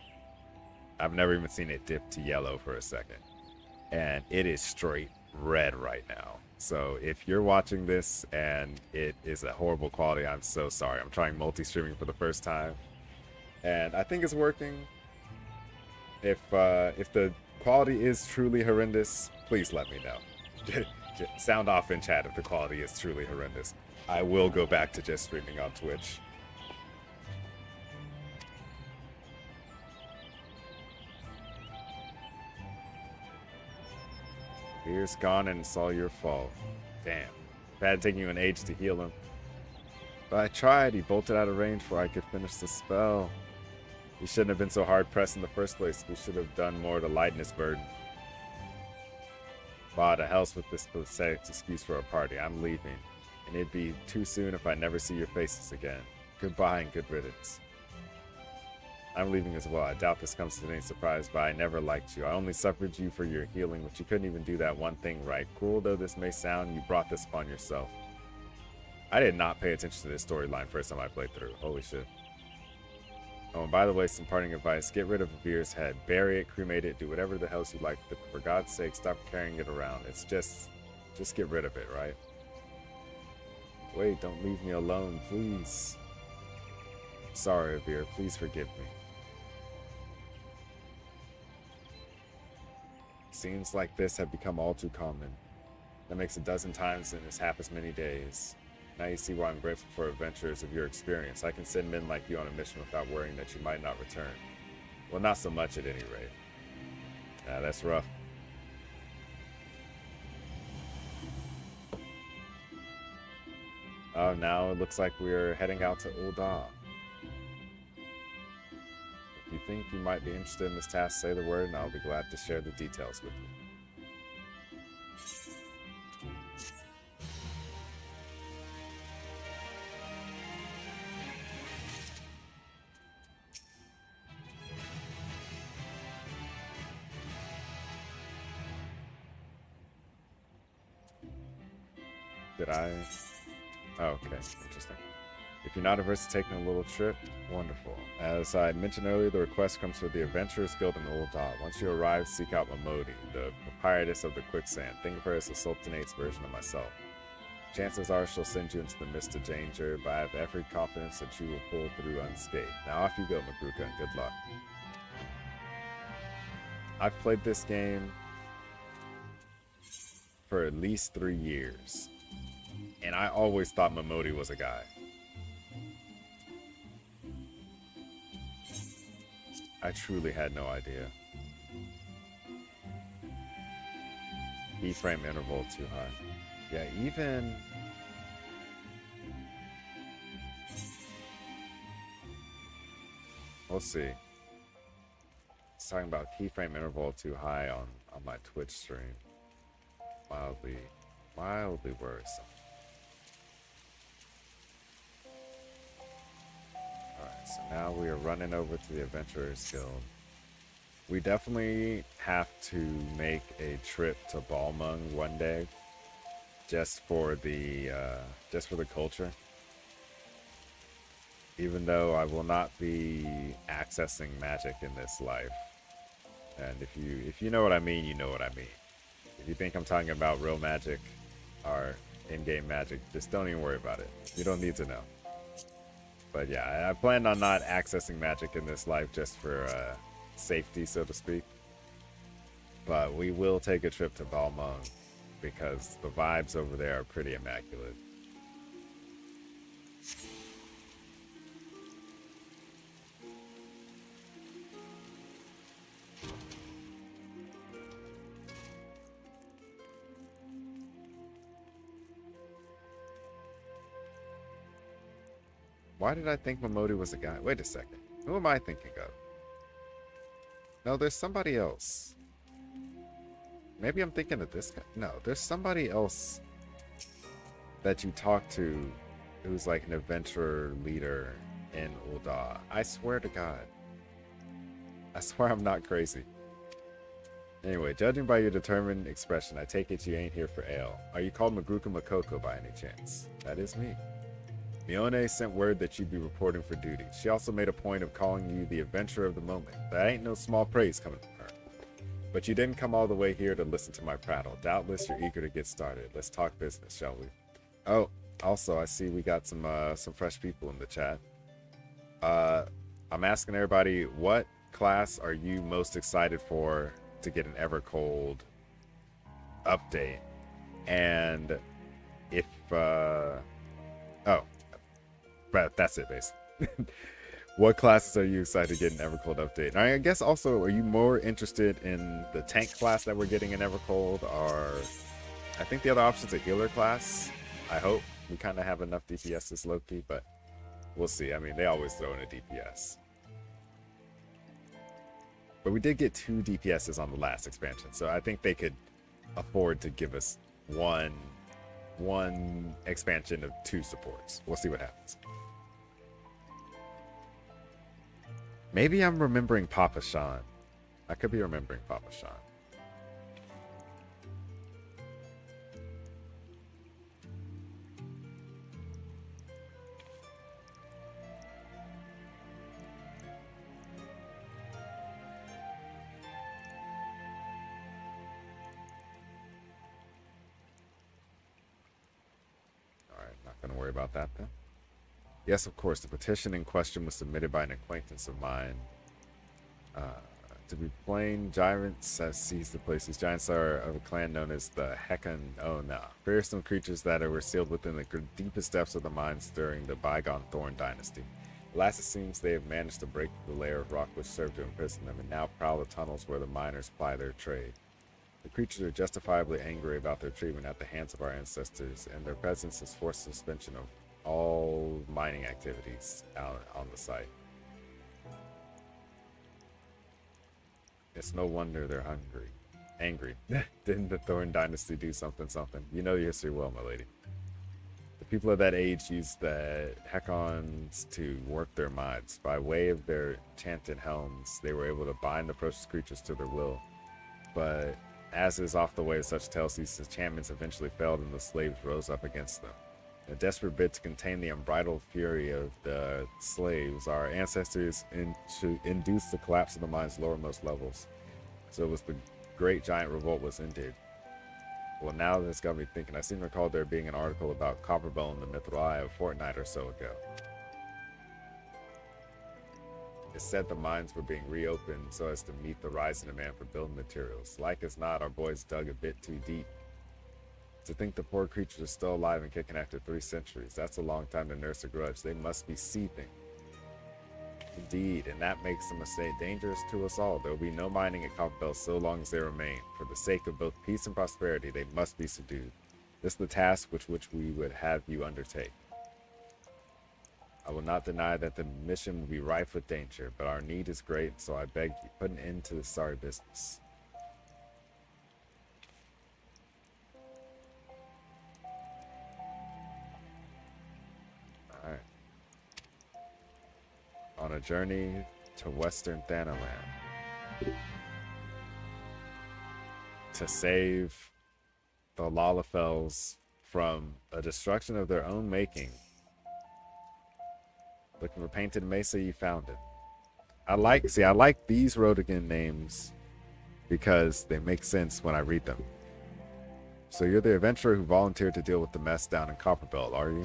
S1: I've never even seen it dip to yellow for a second. And it is straight red right now. So if you're watching this and it is a horrible quality, I'm so sorry. I'm trying multi-streaming for the first time, and I think it's working. If the quality is truly horrendous, please let me know. Sound off in chat if the quality is truly horrendous. I will go back to just streaming on Twitch. Beer's gone and it's all your fault. Damn. If it had taken you an age to heal him. But I tried. He bolted out of range before I could finish the spell. He shouldn't have been so hard pressed in the first place. We should have done more to lighten his burden. Wow, to hell's with this pathetic excuse for a party. I'm leaving. And it'd be too soon if I never see your faces again. Goodbye and good riddance. I'm leaving as well. I doubt this comes to any surprise, but I never liked you. I only suffered you for your healing, but you couldn't even do that one thing right. Cruel though this may sound, you brought this upon yourself. I did not pay attention to this storyline first time I played through. Holy shit. Oh, and by the way, some parting advice. Get rid of Veer's head. Bury it, cremate it, do whatever the hell you like. But for God's sake, stop carrying it around. It's just get rid of it, right? Wait, don't leave me alone, please. Sorry, Veer. Please forgive me. Scenes like this have become all too common. That makes a dozen times in this half as many days. Now you see why I'm grateful for adventures of your experience. I can send men like you on a mission without worrying that you might not return. Well, not so much at any rate. That's rough. Oh, now it looks like we're heading out to Ul'dah. If you think you might be interested in this task, say the word and I'll be glad to share the details with you. Did I? Oh, okay. Interesting. If you're not averse to taking a little trip, wonderful. As I mentioned earlier, the request comes from the Adventurers Guild in Ul'dah. Once you arrive, seek out Mamodi, the proprietress of the quicksand. Think of her as the Sultanate's version of myself. Chances are she'll send you into the midst of danger, but I have every confidence that you will pull through unscathed. Now off you go, Magruka, and good luck. I've played this game for at least 3 years. And I always thought Mamodi was a guy. I truly had no idea. Keyframe interval too high. Yeah, even... We'll see. It's talking about keyframe interval too high on my Twitch stream. Mildly worrisome. Alright, so now we are running over to the Adventurers Guild. We definitely have to make a trip to Balmung one day, just for the culture. Even though I will not be accessing magic in this life, and if you know what I mean, you know what I mean. If you think I'm talking about real magic or in-game magic, just don't even worry about it. You don't need to know. But yeah, I plan on not accessing magic in this life just for safety, so to speak. But we will take a trip to Balmung because the vibes over there are pretty immaculate. Why did I think Momodi was a guy? Wait a second. Who am I thinking of? No, there's somebody else. Maybe I'm thinking of this guy. No, there's somebody else that you talk to who's like an adventurer leader in Ul'dah. I swear to God. I swear I'm not crazy. Anyway, judging by your determined expression, I take it you ain't here for ale. Are you called Magruka Makoko by any chance? That is me. Mione sent word that you'd be reporting for duty. She also made a point of calling you the adventurer of the moment. That ain't no small praise coming from her. But you didn't come all the way here to listen to my prattle. Doubtless you're eager to get started. Let's talk business, shall we? Oh, also, I see we got some fresh people in the chat. I'm asking everybody, what class are you most excited for to get an Evercold update? And if, oh, but that's it, basically. What classes are you excited to get an Evercold update? And I guess also, are you more interested in the tank class that we're getting in Evercold, or I think the other option's a healer class. I hope we kind of have enough DPSs low-key, but we'll see. I mean, they always throw in a DPS. But we did get 2 DPSs on the last expansion, so I think they could afford to give us one expansion of 2 supports. We'll see what happens. Maybe I'm remembering Papa Sean. I could be remembering Papa Sean. Alright, not going to worry about that then. Yes, of course, the petition in question was submitted by an acquaintance of mine. To be plain, giants have seized the place. These giants are of a clan known as the Hekkan Ona, fearsome creatures that were sealed within the deepest depths of the mines during the bygone Thorn Dynasty. Alas, it seems they have managed to break the layer of rock which served to imprison them, and now prowl the tunnels where the miners ply their trade. The creatures are justifiably angry about their treatment at the hands of our ancestors, and their presence has forced suspension of all mining activities out on the site. It's no wonder they're angry. Didn't the Thorn Dynasty do something? You know your history well, my lady. The people of that age used the Hekkons to work their mines. By way of their enchanted helms, they were able to bind the precious creatures to their will. But as is off the way of such tales, these enchantments eventually failed and the slaves rose up against them. In a desperate bid to contain the unbridled fury of the slaves, our ancestors induced the collapse of the mine's lowermost levels. So it was the great giant revolt was ended. Well, now this got me thinking. I seem to recall there being an article about Copperbell in the Mithril Eye a fortnight or so ago. It said the mines were being reopened so as to meet the rising demand for building materials. Like as not, our boys dug a bit too deep. To think the poor creatures are still alive and kicking after 3 centuries, that's a long time to nurse a grudge. They must be seething. Indeed, and that makes the mistake dangerous to us all. There will be no mining at Copperbell so long as they remain. For the sake of both peace and prosperity, they must be subdued. This is the task which we would have you undertake. I will not deny that the mission will be rife with danger, but our need is great, so I beg you, put an end to this sorry business. Alright. On a journey to Western Thanaland. To save the Lalafels from a destruction of their own making. Looking for Painted Mesa, you found it. I like these Rodigan names because they make sense when I read them. So you're the adventurer who volunteered to deal with the mess down in Copperbell, are you?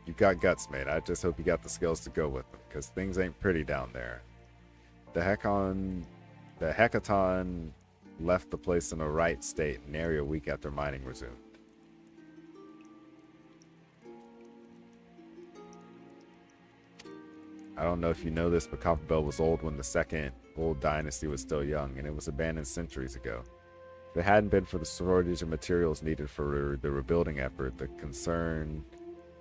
S1: You got guts, mate. I just hope you got the skills to go with them, because things ain't pretty down there. The Hekaton left the place in a right state, nary a week after mining resumed. I don't know if you know this, but Copperbell was old when the second old dynasty was still young, and it was abandoned centuries ago. If it hadn't been for the shortage of materials needed for the rebuilding effort, the concern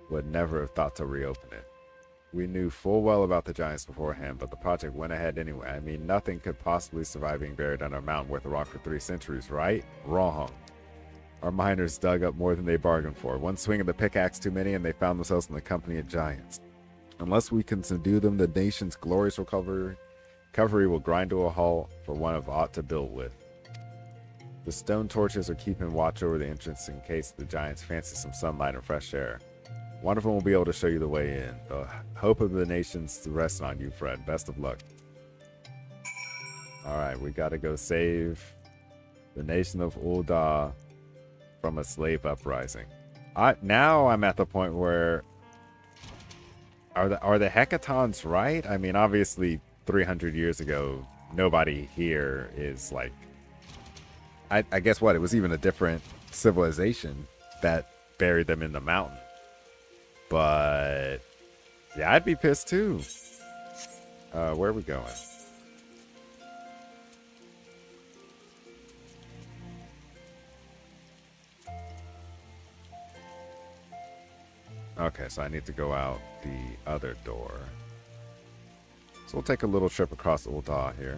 S1: would never have thought to reopen it. We knew full well about the giants beforehand, but the project went ahead anyway. I mean, nothing could possibly survive being buried under a mountain worth of rock for 3 centuries, right? Wrong. Our miners dug up more than they bargained for. One swing of the pickaxe too many, and they found themselves in the company of giants. Unless we can subdue them, the nation's glorious recovery will grind to a halt for one of aught to build with. The stone torches are keeping watch over the entrance in case the giants fancy some sunlight and fresh air. One of them will be able to show you the way in. The hope of the nation's resting on you, Fred. Best of luck. Alright, we gotta go save the nation of Ul'dah from a slave uprising. Now I'm at the point where are the hecatons right? I mean, obviously 300 years ago, nobody here is like I guess what? It was even a different civilization that buried them in the mountain. But yeah, I'd be pissed too. Where are we going? Okay, so I need to go out the other door. So we'll take a little trip across Ul'dah here.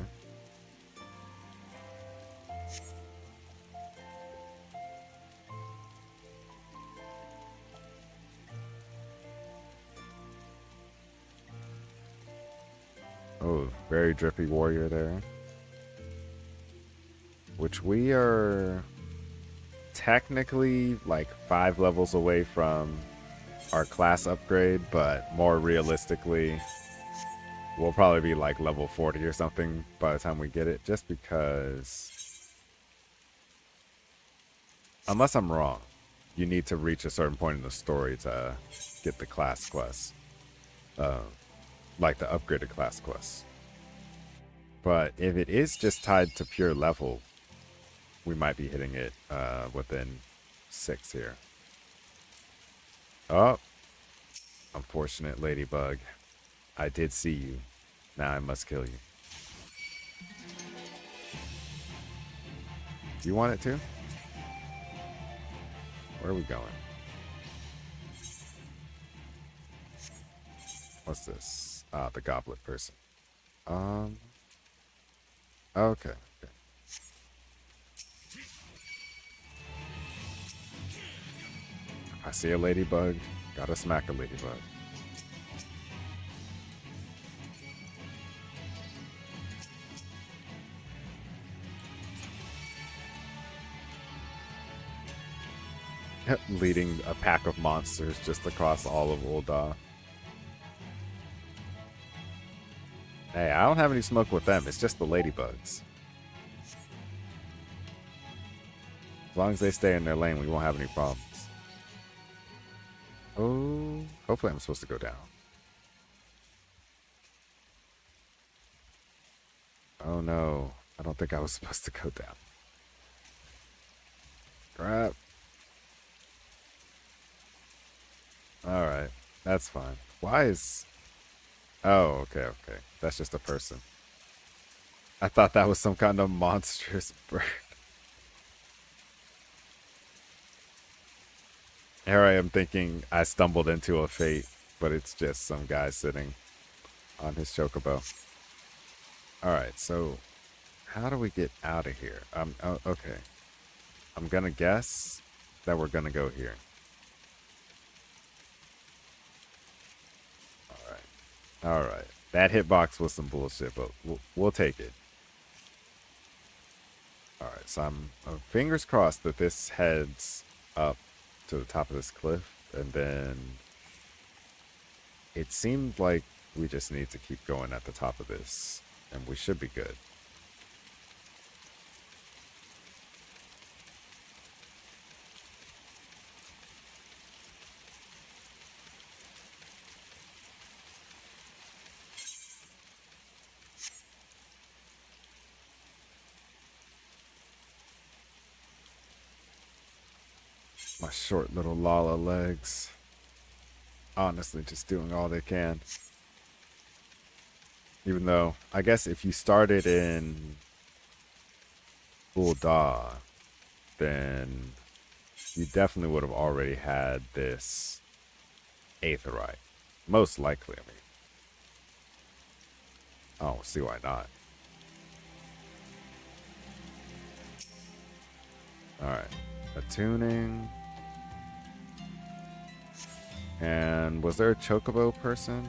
S1: Oh, very drippy warrior there. Which we are technically like 5 levels away from our class upgrade, but more realistically, we'll probably be like level 40 or something by the time we get it, just because, unless I'm wrong, you need to reach a certain point in the story to get the class quest. Like the upgraded class quest. But if it is just tied to pure level, we might be hitting it within 6 here. Oh, unfortunate ladybug. I did see you. Now I must kill you. You want it to? Where are we going? What's this? Ah, the goblet person. Okay. I see a ladybug. Gotta smack a ladybug. Leading a pack of monsters just across all of Ul'dah. Hey, I don't have any smoke with them. It's just the ladybugs. As long as they stay in their lane, we won't have any problems. Oh, hopefully I'm supposed to go down. Oh no, I don't think I was supposed to go down. Crap. Alright, that's fine. Why is... Oh, okay. That's just a person. I thought that was some kind of monstrous bird. Here I am thinking I stumbled into a fate, but it's just some guy sitting on his chocobo. Alright, so how do we get out of here? Oh, okay. I'm gonna guess that we're gonna go here. Alright. That hitbox was some bullshit, but we'll take it. Alright, so I'm fingers crossed that this heads up to the top of this cliff, and then it seemed like we just need to keep going at the top of this, and we should be good. My short little Lala legs. Honestly, just doing all they can. Even though, I guess if you started in Ul'dah, then you definitely would have already had this Aetheryte. Most likely, I mean. I don't see why not. Alright. Attuning. And was there a chocobo person?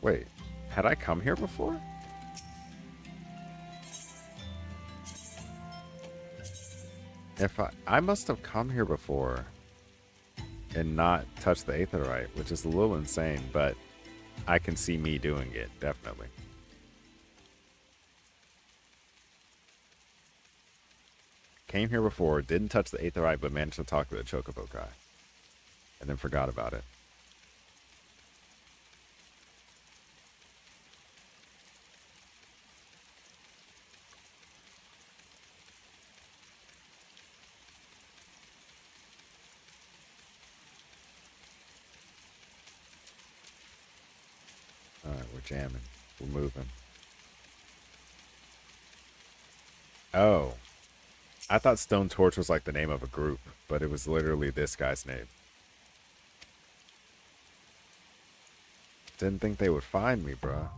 S1: Wait, had I come here before? If I must have come here before and not touched the aetherite, which is a little insane, but I can see me doing it, definitely. Came here before, didn't touch the aetherite, but managed to talk to the chocobo guy. And then forgot about it. Alright, we're jamming. We're moving. Oh. I thought Stone Torch was like the name of a group, but it was literally this guy's name. Didn't think they would find me, bro.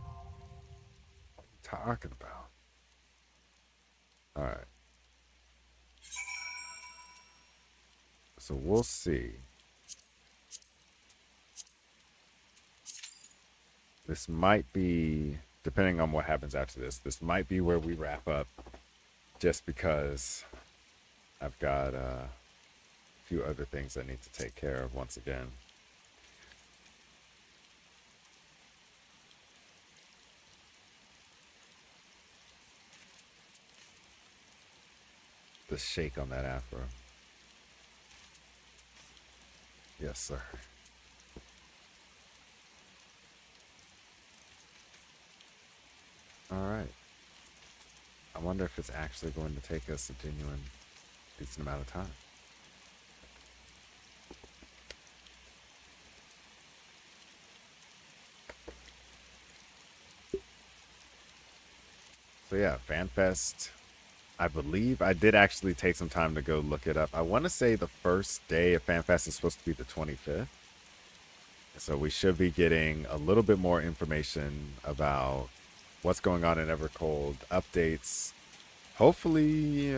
S1: What are you talking about? Alright. So we'll see. This might be, depending on what happens after this might be where we wrap up, just because I've got a few other things I need to take care of once again. The shake on that afro. Yes, sir. Alright. I wonder if it's actually going to take us a genuine decent amount of time. So yeah, FanFest. I believe I did actually take some time to go look it up. I want to say the first day of FanFest is supposed to be the 25th. So we should be getting a little bit more information about what's going on in Evercold, updates, hopefully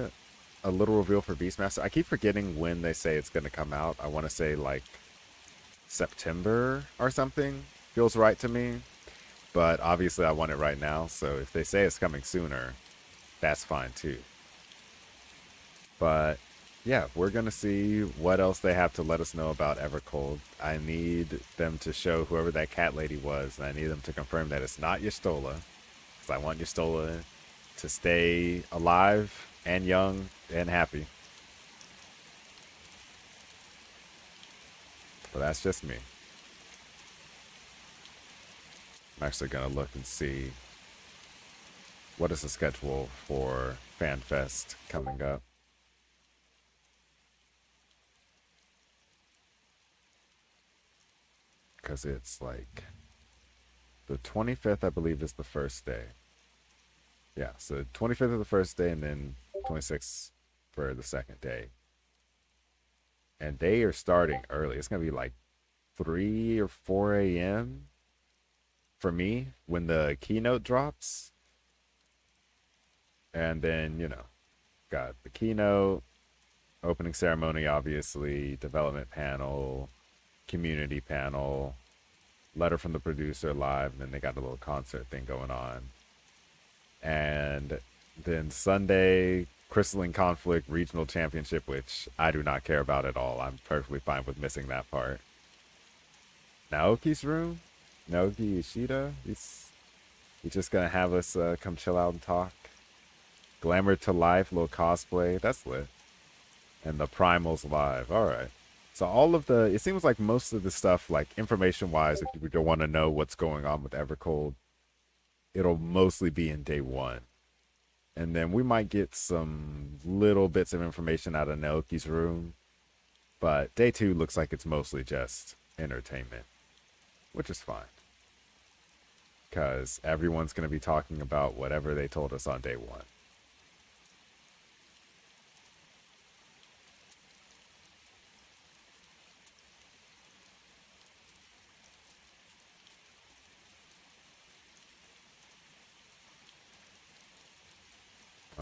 S1: a little reveal for Beastmaster. I keep forgetting when they say it's going to come out. I want to say like September or something. Feels right to me. But obviously I want it right now. So if they say it's coming sooner, that's fine too. But yeah, we're going to see what else they have to let us know about Evercold. I need them to show whoever that cat lady was, and I need them to confirm that it's not Yestola, because I want Yestola to stay alive and young and happy. But that's just me. I'm actually going to look and see what is the schedule for FanFest coming up. Because it's like the 25th, I believe, is the first day. Yeah, so 25th is the first day, and then 26th for the second day. And they are starting early. It's going to be like 3 or 4 a.m. for me when the keynote drops. And then, got the keynote, opening ceremony, obviously, development panel, community panel, letter from the producer live, and then they got a little concert thing going on. And then Sunday, Crystalline Conflict Regional Championship, which I do not care about at all. I'm perfectly fine with missing that part. Naoki's room? Naoki Ishida? He's just gonna have us come chill out and talk. Glamour to Life, little cosplay. That's lit. And the Primals live. Alright. So all of it seems like most of the stuff, like information-wise, if you don't want to know what's going on with Evercold, it'll mostly be in day one. And then we might get some little bits of information out of Naoki's room. But day two looks like it's mostly just entertainment, which is fine. Because everyone's going to be talking about whatever they told us on day one.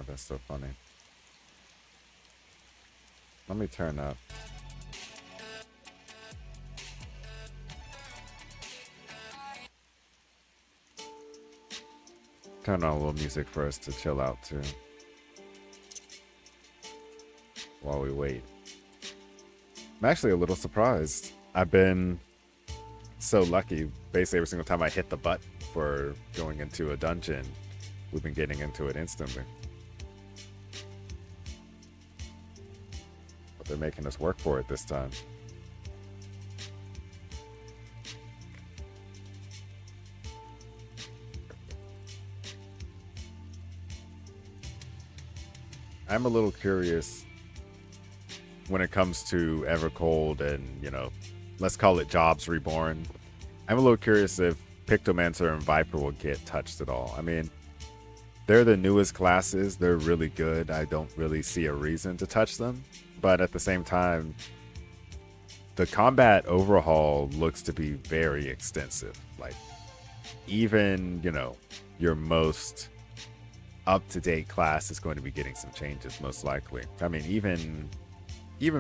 S1: Oh, that's so funny. Let me turn up. Turn on a little music for us to chill out too. While we wait. I'm actually a little surprised. I've been so lucky. Basically every single time I hit the button for going into a dungeon, we've been getting into it instantly. But they're making us work for it this time. I'm a little curious when it comes to Evercold and, you know, let's call it Jobs Reborn. I'm a little curious if Pictomancer and Viper will get touched at all. I mean, they're the newest classes. They're really good. I don't really see a reason to touch them. But at the same time, the combat overhaul looks to be very extensive. Like, even, you know, your most up-to-date class is going to be getting some changes, most likely. I mean, even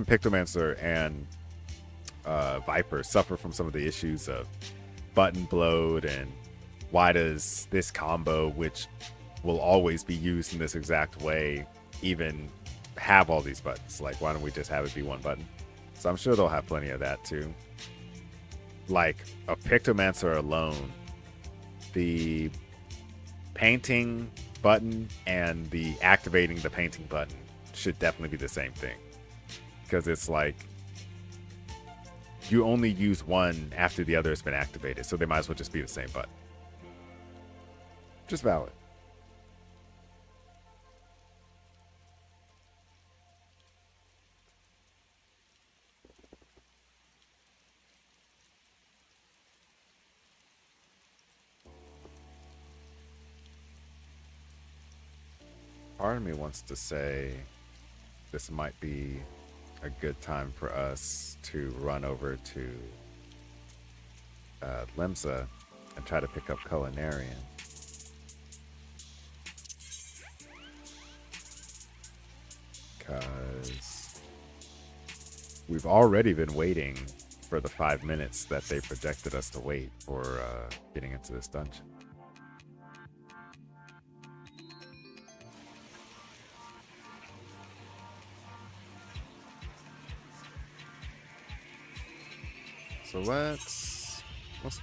S1: Pictomancer and Viper suffer from some of the issues of button bloat and why does this combo, which will always be used in this exact way, even have all these buttons? Like, why don't we just have it be one button? So I'm sure they'll have plenty of that too. Like, a Pictomancer alone, the painting button and the activating the painting button should definitely be the same thing. Because it's like, you only use one after the other has been activated, so they might as well just be the same button. Just valid. Part of me wants to say this might be a good time for us to run over to Limsa and try to pick up Culinarian. Because we've already been waiting for the 5 minutes that they projected us to wait for getting into this dungeon. So let's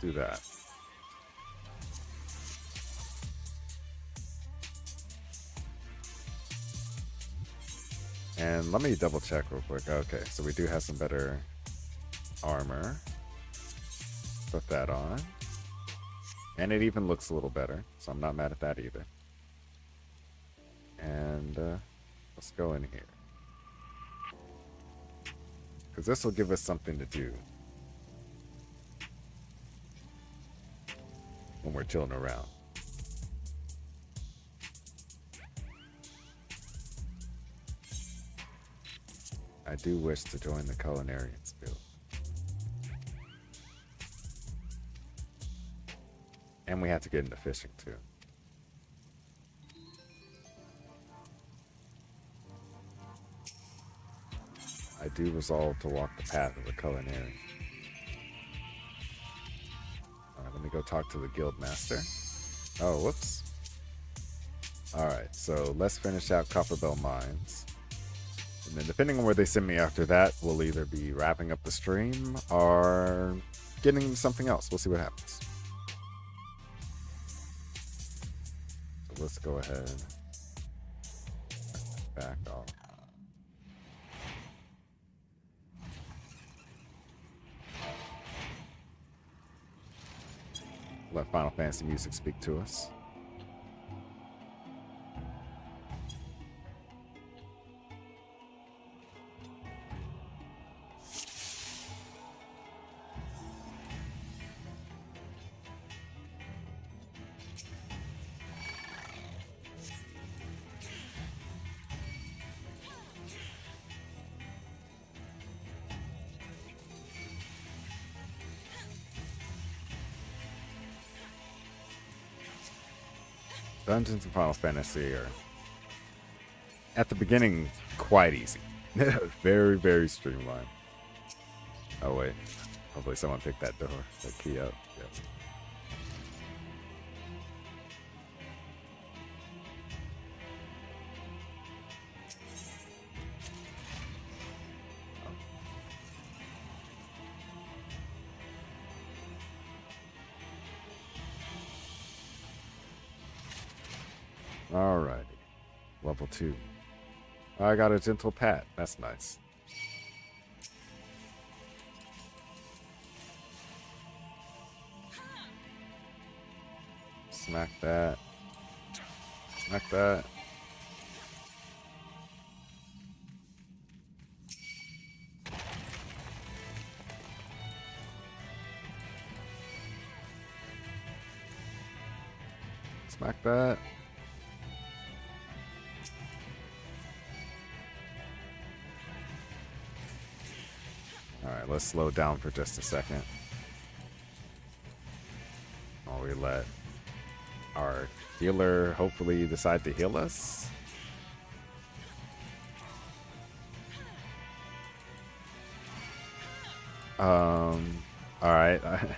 S1: do that. And let me double check real quick. Okay, so we do have some better armor. Put that on. And it even looks a little better, so I'm not mad at that either. And let's go in here. Because this will give us something to do when we're chilling around. I do wish to join the Culinarians guild. And we have to get into fishing too. I do resolve to walk the path of the Culinarian. Let me go talk to the guild master. Oh, whoops. Alright, so let's finish out Copperbell Mines. And then depending on where they send me after that, we'll either be wrapping up the stream or getting into something else. We'll see what happens. So let's go ahead. Back off. Let Final Fantasy music speak to us. Dungeons in Final Fantasy are at the beginning, quite easy. Very, very streamlined. Oh, wait. Hopefully someone picked that door, that key up. Yep. Alrighty. Level 2. I got a gentle pat. That's nice. Smack that. Smack that. Smack that. Alright, let's slow down for just a second. While we let our healer hopefully decide to heal us. Alright. I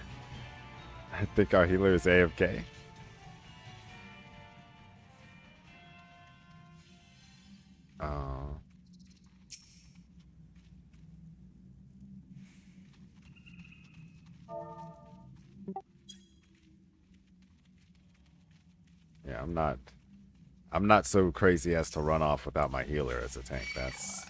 S1: think our healer is AFK. Yeah, I'm not so crazy as to run off without my healer as a tank. That's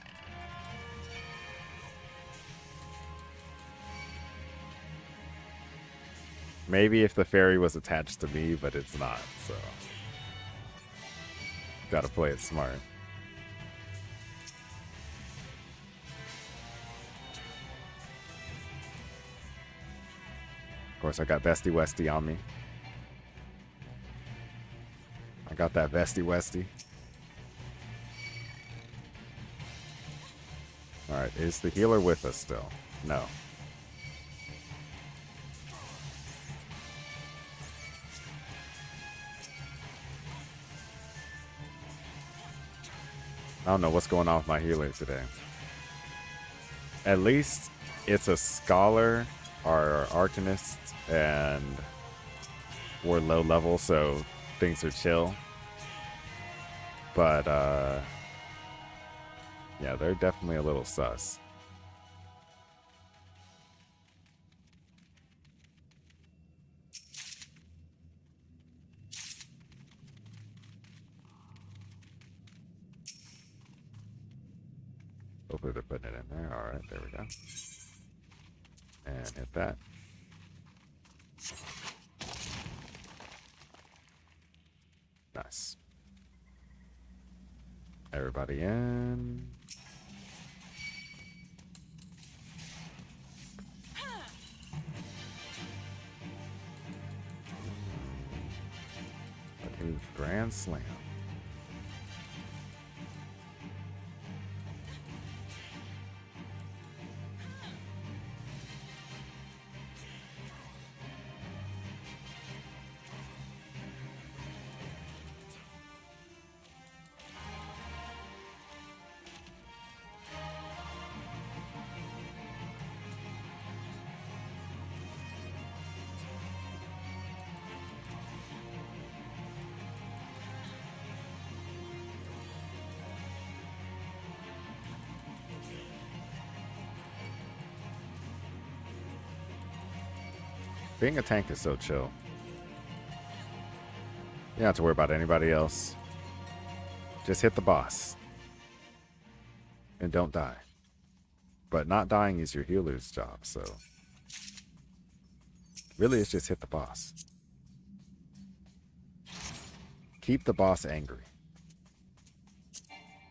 S1: maybe if the fairy was attached to me, but it's not, so gotta play it smart. Of course, I got Bestie Westy on me. I got that Bestie Westy. Alright, is the healer with us still? No. I don't know what's going on with my healer today. At least it's a scholar or arcanist, and we're low level, so things are chill. But yeah, they're definitely a little sus. Hopefully they're putting it in there. All right, there we go. And hit that. Nice. Everybody in. A huge grand slam. Being a tank is so chill. You don't have to worry about anybody else. Just hit the boss. And don't die. But not dying is your healer's job, so really it's just hit the boss. Keep the boss angry.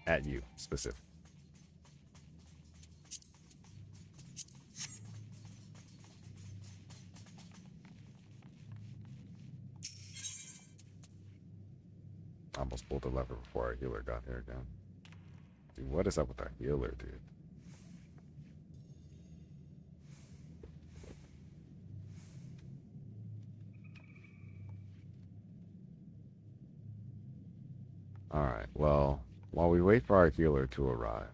S1: At you, specifically. Almost pulled the lever before our healer got here again. Dude, what is up with our healer, dude? Alright, well, While we wait for our healer to arrive.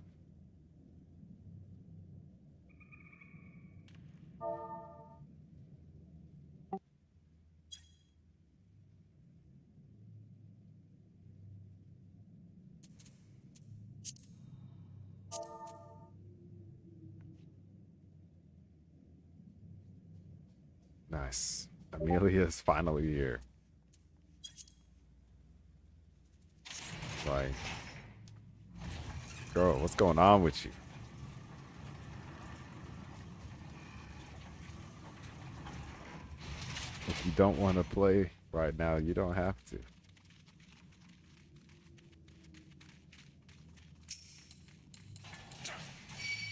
S1: Nice. Amelia's finally here. Like, girl, what's going on with you? If you don't want to play right now, you don't have to.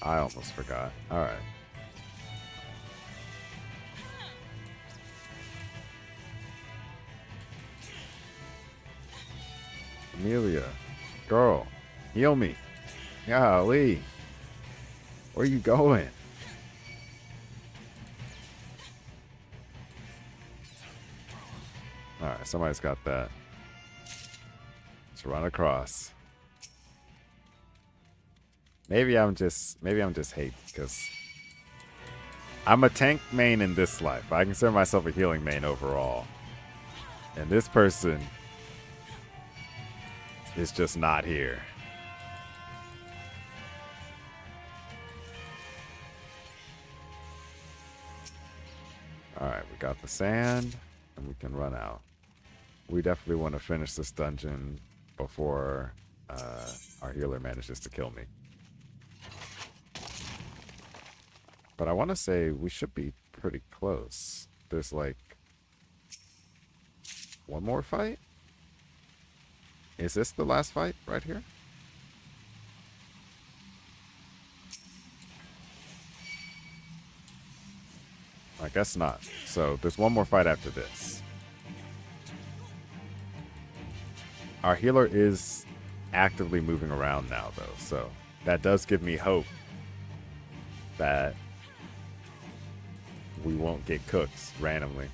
S1: I almost forgot. All right. Amelia, girl, heal me. Golly, where you going? All right, somebody's got that. Let's run across. Maybe I'm just hate because I'm a tank main in this life. I consider myself a healing main overall, and this person is just not here. All right, we got the sand, and we can run out. We definitely want to finish this dungeon before our healer manages to kill me. But I want to say we should be pretty close. There's like one more fight? Is this the last fight right here? I guess not. So there's one more fight after this. Our healer is actively moving around now, though, so that does give me hope that we won't get cooked randomly.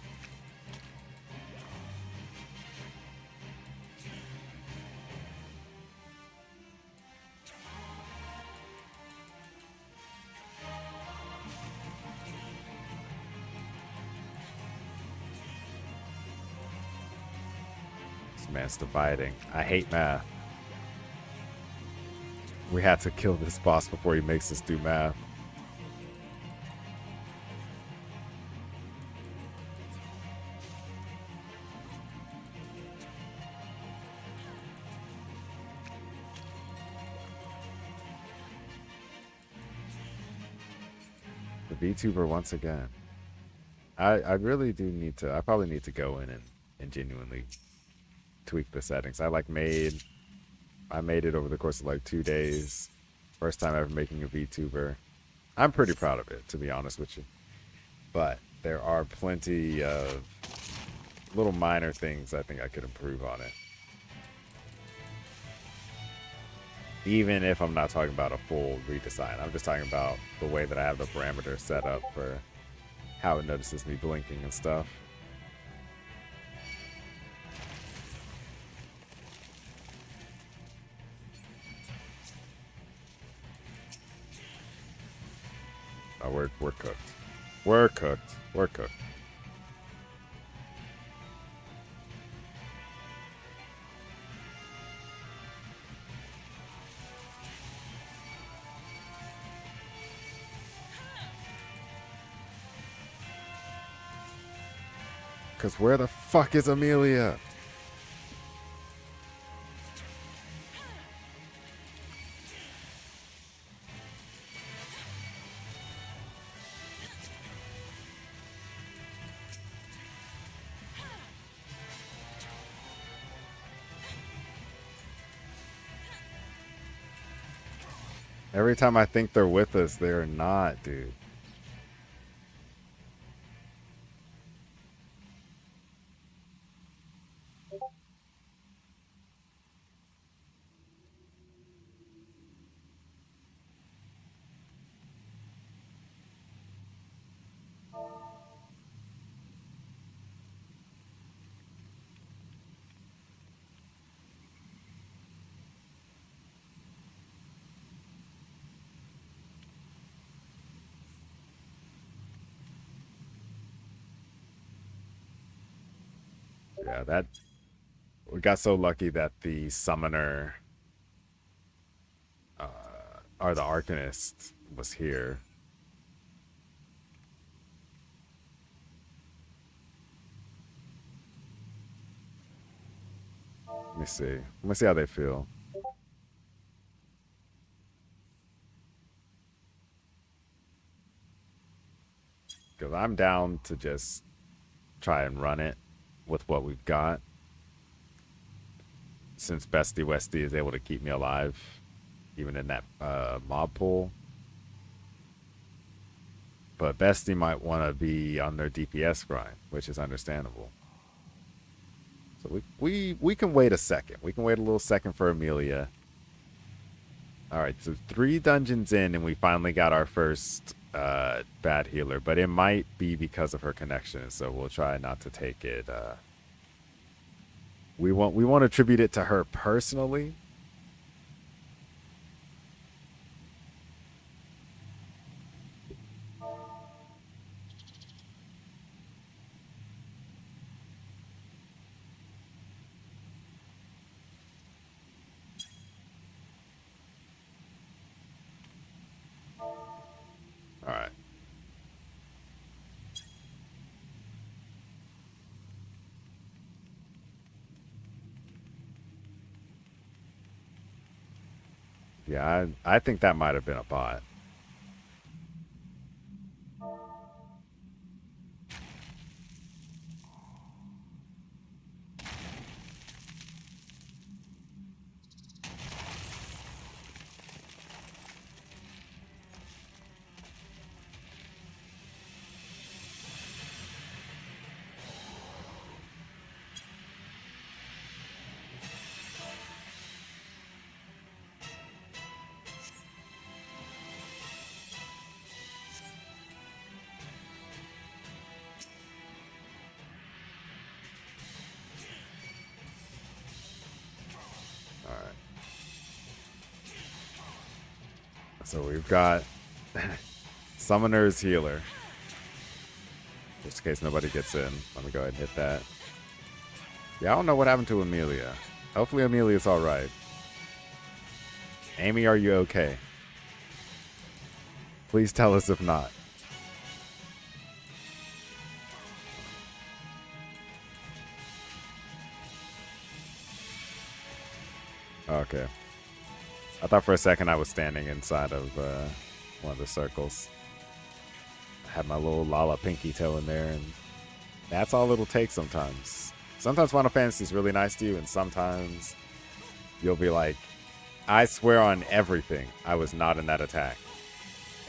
S1: This man's dividing. I hate math. We had to kill this boss before he makes us do math. The VTuber once again. I really do need to. I probably need to go in and genuinely tweak the settings. I made it over the course of like 2 days. First time ever making a VTuber. I'm pretty proud of it, to be honest with you. But there are plenty of little minor things I think I could improve on it. Even if I'm not talking about a full redesign. I'm just talking about the way that I have the parameters set up for how it notices me blinking and stuff. Oh, we're cooked. We're cooked. We're cooked. Because where the fuck is Amelia? Every time I think they're with us, they're not, dude. Yeah, that we got so lucky that the summoner or the Arcanist was here. Let me see. Let me see how they feel. Because I'm down to just try and run it with what we've got. Since Bestie Westie is able to keep me alive, even in that mob pool. But Bestie might want to be on their DPS grind, which is understandable. So we can wait a second. We can wait a little second for Amelia. All right, so 3 dungeons in, and we finally got our first bad healer, but it might be because of her connection, so we'll try not to take it. We won't attribute it to her personally. All right. Yeah, I think that might have been a bot. All right. So we've got Summoner's Healer. Just in case nobody gets in. Let me go ahead and hit that. Yeah, I don't know what happened to Amelia. Hopefully Amelia's alright. Amy, are you okay? Please tell us if not. Okay. I thought for a second I was standing inside of one of the circles. I had my little Lala pinky toe in there, and that's all it'll take sometimes. Sometimes Final Fantasy is really nice to you, and sometimes you'll be like, I swear on everything, I was not in that attack.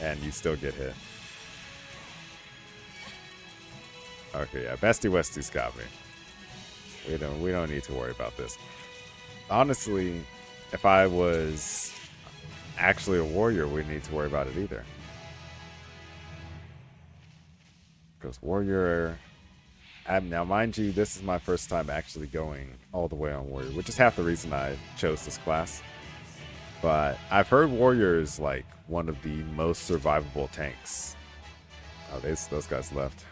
S1: And you still get hit. Okay, yeah, Bestie Westie's got me. We don't need to worry about this. Honestly, if I was actually a warrior, we need to worry about it either. Because warrior, now mind you, this is my first time actually going all the way on warrior, which is half the reason I chose this class. But I've heard warrior is like one of the most survivable tanks. Oh, those guys left.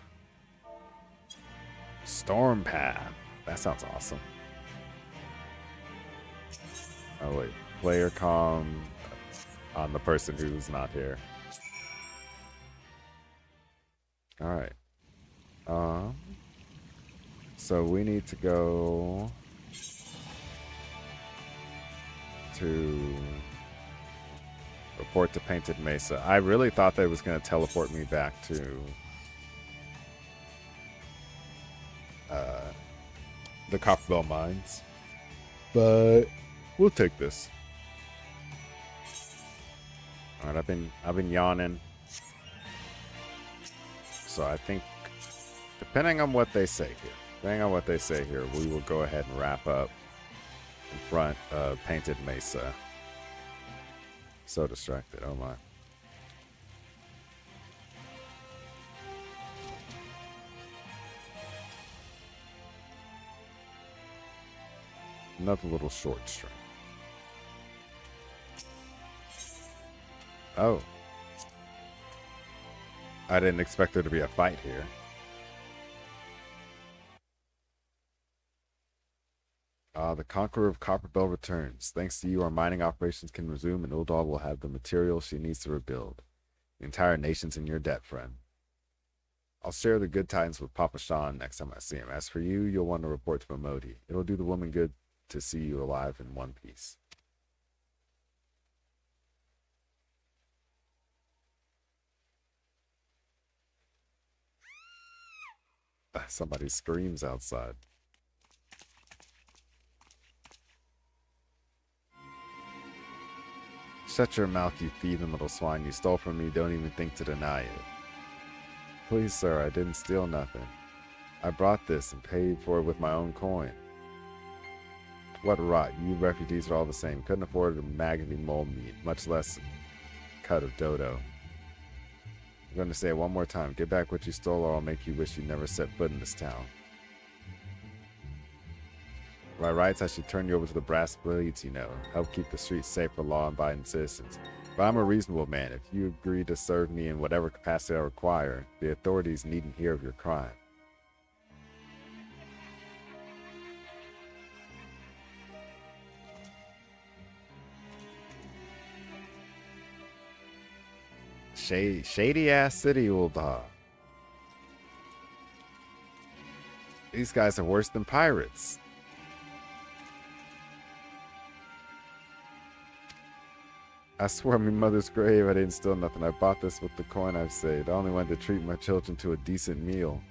S1: Storm Path. That sounds awesome. Oh wait, player com on the person who's not here. All right. So we need to go to report to Painted Mesa. I really thought that it was going to teleport me back to the Copperbell Mines, but we'll take this. All right, I've been yawning, so I think depending on what they say here, we will go ahead and wrap up in front of Painted Mesa. So distracted. Oh my. Another little short string. Oh. I didn't expect there to be a fight here. Ah, the Conqueror of Copperbell returns. Thanks to you, our mining operations can resume, and Uldal will have the material she needs to rebuild. The entire nation's in your debt, friend. I'll share the good tidings with Papa Sean next time I see him. As for you, you'll want to report to Momodi. It'll do the woman good to see you alive in one piece. Somebody screams outside. Shut your mouth, you thieving little swine. You stole from me. Don't even think to deny it. Please, sir, I didn't steal nothing. I brought this and paid for it with my own coin. What rot. You refugees are all the same. Couldn't afford a maggoty mole meat, much less a cut of dodo. I'm going to say it one more time. Get back what you stole or I'll make you wish you never set foot in this town. By rights, I should turn you over to the brass blades, you know. Help keep the streets safe for law-abiding citizens. But I'm a reasonable man. If you agree to serve me in whatever capacity I require, the authorities needn't hear of your crime. Shady-ass city, Ulda. These guys are worse than pirates. I swear on my mother's grave I didn't steal nothing. I bought this with the coin I've saved. I only wanted to treat my children to a decent meal.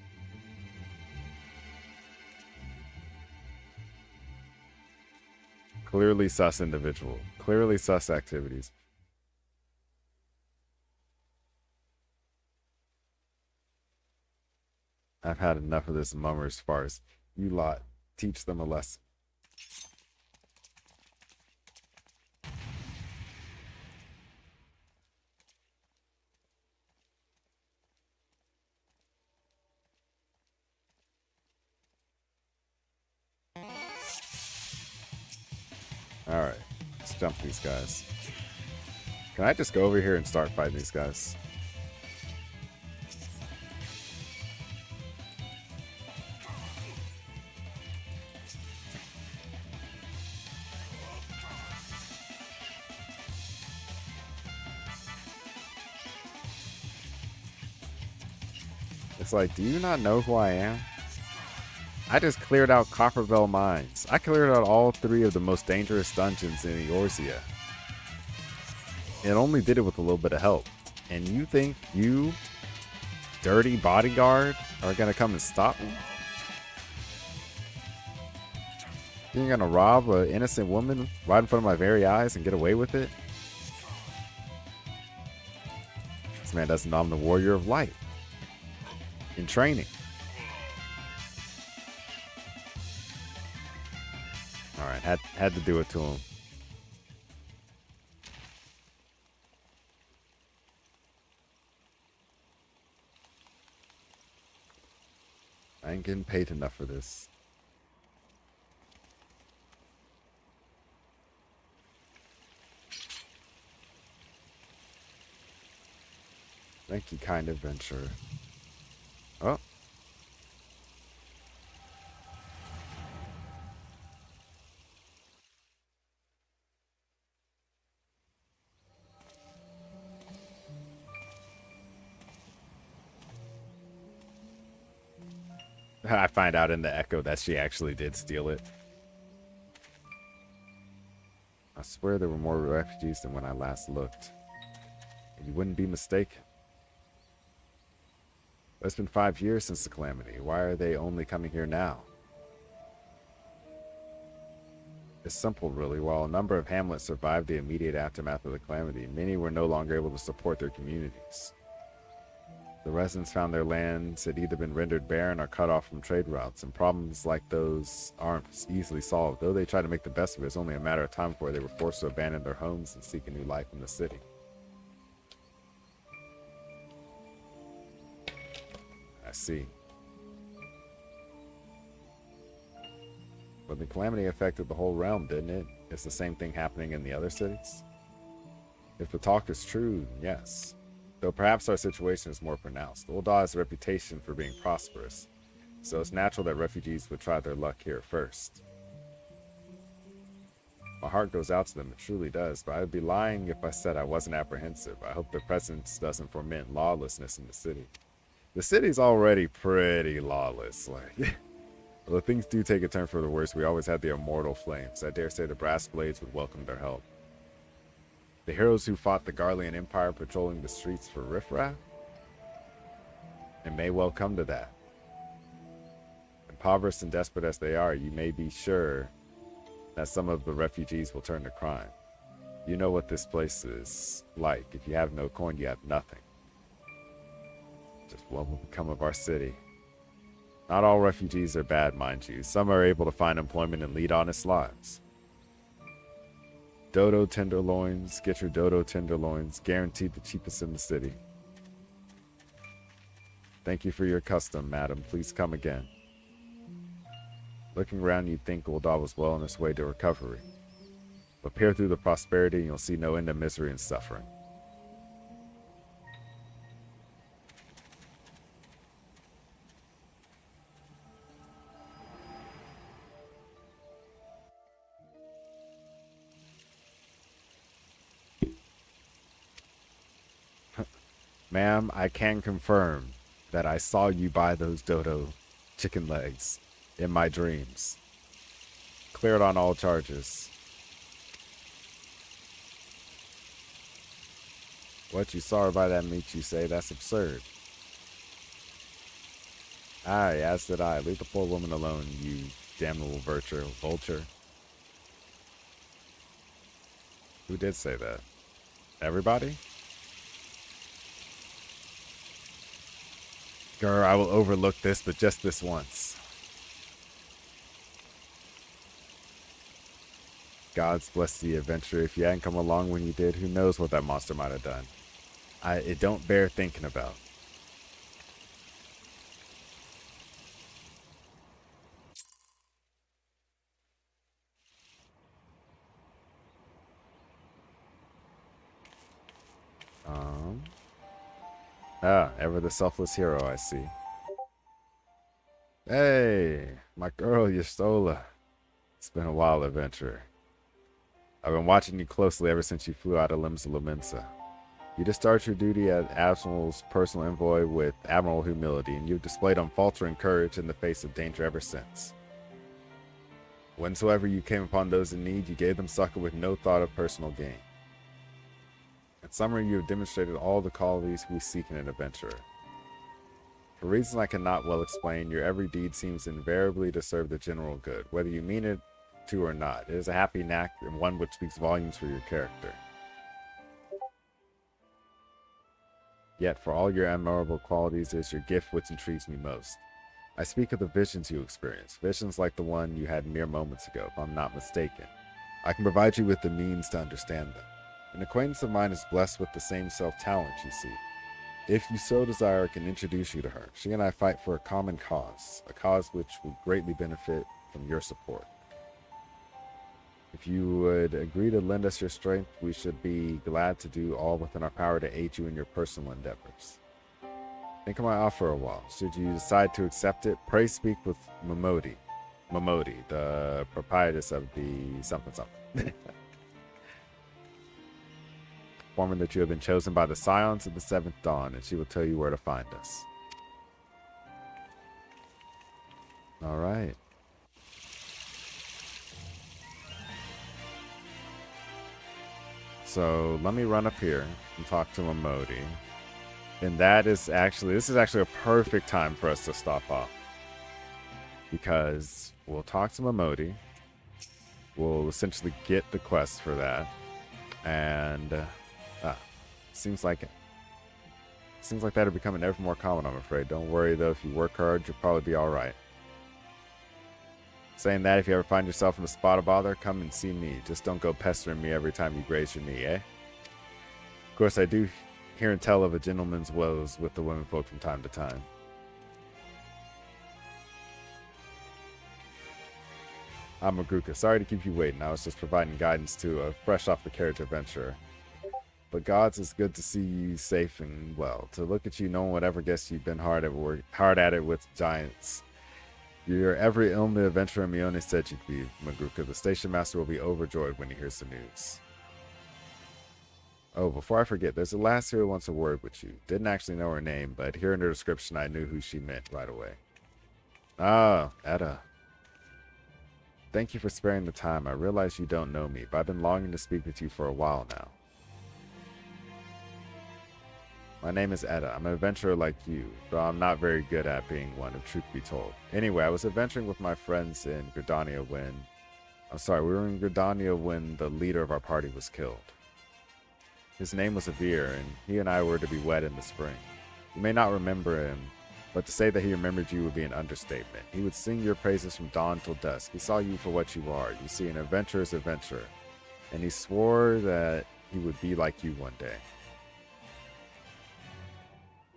S1: Clearly sus individual. Clearly sus activities. I've had enough of this mummer's farce. You lot, teach them a lesson. Alright, let's jump these guys. Can I just go over here and start fighting these guys? It's like, do you not know who I am? I just cleared out Copperbell Mines. I cleared out all 3 of the most dangerous dungeons in Eorzea. It only did it with a little bit of help. And you think you, dirty bodyguard, are gonna come and stop me? You're gonna rob an innocent woman right in front of my very eyes and get away with it? This man doesn't know I'm the warrior of light. In training. Alright, had to do it to him. I ain't getting paid enough for this. Thank you, kind adventurer. Oh. I find out in the echo that she actually did steal it. I swear there were more refugees than when I last looked. And you wouldn't be mistaken. It's been 5 years since the calamity. Why are they only coming here now? It's simple, really. While a number of hamlets survived the immediate aftermath of the calamity, many were no longer able to support their communities. The residents found their lands had either been rendered barren or cut off from trade routes, and problems like those aren't easily solved. Though they tried to make the best of it, it's only a matter of time before they were forced to abandon their homes and seek a new life in the city. I see. But the calamity affected the whole realm, didn't it? It's the same thing happening in the other cities? If the talk is true, yes. Though perhaps our situation is more pronounced. Ulda has a reputation for being prosperous, so it's natural that refugees would try their luck here first. My heart goes out to them, it truly does, but I would be lying if I said I wasn't apprehensive. I hope their presence doesn't foment lawlessness in the city. The city's already pretty lawless. Like, although things do take a turn for the worse, we always had the immortal flames. I dare say the brass blades would welcome their help. The heroes who fought the Garlean Empire patrolling the streets for riffraff? It may well come to that. Impoverished and desperate as they are, you may be sure that some of the refugees will turn to crime. You know what this place is like. If you have no coin, you have nothing. Just what will become of our city? Not all refugees are bad, mind you. Some are able to find employment and lead honest lives. Dodo tenderloins. Get your dodo tenderloins. Guaranteed the cheapest in the city. Thank you for your custom, madam. Please come again. Looking around, you'd think Ul'dah was well on its way to recovery. But peer through the prosperity and you'll see no end to misery and suffering. Ma'am, I can confirm that I saw you buy those dodo chicken legs in my dreams. Cleared on all charges. What, you saw her buy that meat, you say? That's absurd. Aye, as did I. Leave the poor woman alone, you damnable vulture. Who did say that? Everybody? Grr, I will overlook this, but just this once. Gods bless the adventure. If you hadn't come along when you did, who knows what that monster might have done. It don't bear thinking about. Ever the selfless hero, I see. Hey, my girl, Yestola. It's been a while, adventurer. I've been watching you closely ever since you flew out of Limsa Lominsa. You discharged your duty as Admiral's personal envoy with admirable humility, and you've displayed unfaltering courage in the face of danger ever since. Whensoever you came upon those in need, you gave them succor with no thought of personal gain. In summary, you have demonstrated all the qualities we seek in an adventurer. For reasons I cannot well explain, your every deed seems invariably to serve the general good, whether you mean it to or not. It is a happy knack and one which speaks volumes for your character. Yet, for all your admirable qualities, it is your gift which intrigues me most. I speak of the visions you experience, visions like the one you had mere moments ago, if I'm not mistaken. I can provide you with the means to understand them. An acquaintance of mine is blessed with the same self-talent, you see. If you so desire, I can introduce you to her. She and I fight for a common cause, a cause which would greatly benefit from your support. If you would agree to lend us your strength, we should be glad to do all within our power to aid you in your personal endeavors. Think of my offer a while. Should you decide to accept it, pray speak with Momodi, the proprietress of the something. Informing that you have been chosen by the Scions of the Seventh Dawn, and she will tell you where to find us. All right. So let me run up here and talk to Momodi. And this is actually a perfect time for us to stop off. Because we'll talk to Momodi. We'll essentially get the quest for that. And seems like that'll become ever more common, I'm afraid. Don't worry though, if you work hard, you'll probably be alright. Saying that, if you ever find yourself in a spot of bother, come and see me. Just don't go pestering me every time you graze your knee, eh? Of course, I do hear and tell of a gentleman's woes with the womenfolk from time to time. I'm Magruka. Sorry to keep you waiting. I was just providing guidance to a fresh off the carriage adventurer. But gods, it's good to see you safe and well. To look at you, no one would ever guess you've been hard at it with giants. You're every only adventurer Mione said you'd be, Magruka. The station master will be overjoyed when he hears the news. Oh, before I forget, there's a lass here who wants a word with you. Didn't actually know her name, but hearing her description, I knew who she meant right away. Ah, Etta. Thank you for sparing the time. I realize you don't know me, but I've been longing to speak with you for a while now. My name is Etta. I'm an adventurer like you, though I'm not very good at being one, if truth be told. Anyway, I was adventuring with my friends in Gridania when... we were in Gridania when the leader of our party was killed. His name was Avir, and he and I were to be wed in the spring. You may not remember him, but to say that he remembered you would be an understatement. He would sing your praises from dawn till dusk. He saw you for what you are. You see, an adventurer's adventurer. And he swore that he would be like you one day.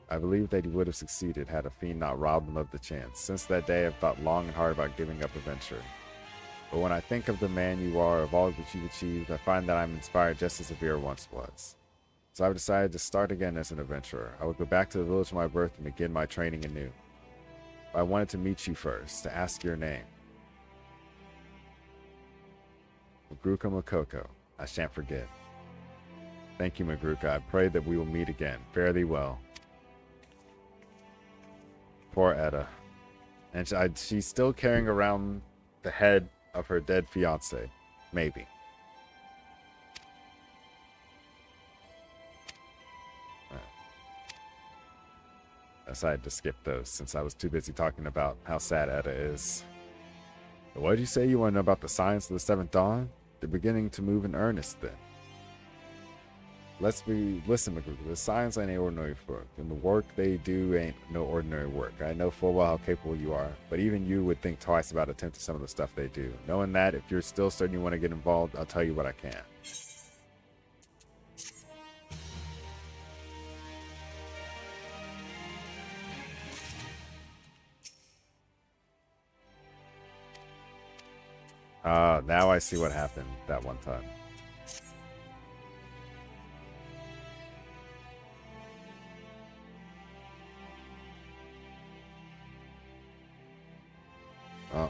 S1: I believe that he would have succeeded had a fiend not robbed him of the chance. Since that day, I've thought long and hard about giving up adventure. But when I think of the man you are, of all that you've achieved, I find that I'm inspired just as Avir once was. So I've decided to start again as an adventurer. I would go back to the village of my birth and begin my training anew. But I wanted to meet you first, to ask your name. Magruka Makoko. I shan't forget. Thank you, Magruka. I pray that we will meet again. Fare thee well. Poor Etta. And she's still carrying around the head of her dead fiancé. Maybe. I decided to skip those since I was too busy talking about how sad Etta is. What did you say you want to know about the science of the Seventh Dawn? They're beginning to move in earnest then. Listen, Magruka, the science ain't ordinary work, and the work they do ain't no ordinary work. I know full well how capable you are, but even you would think twice about attempting some of the stuff they do. Knowing that, if you're still certain you want to get involved, I'll tell you what I can. Now I see what happened that one time. Oh.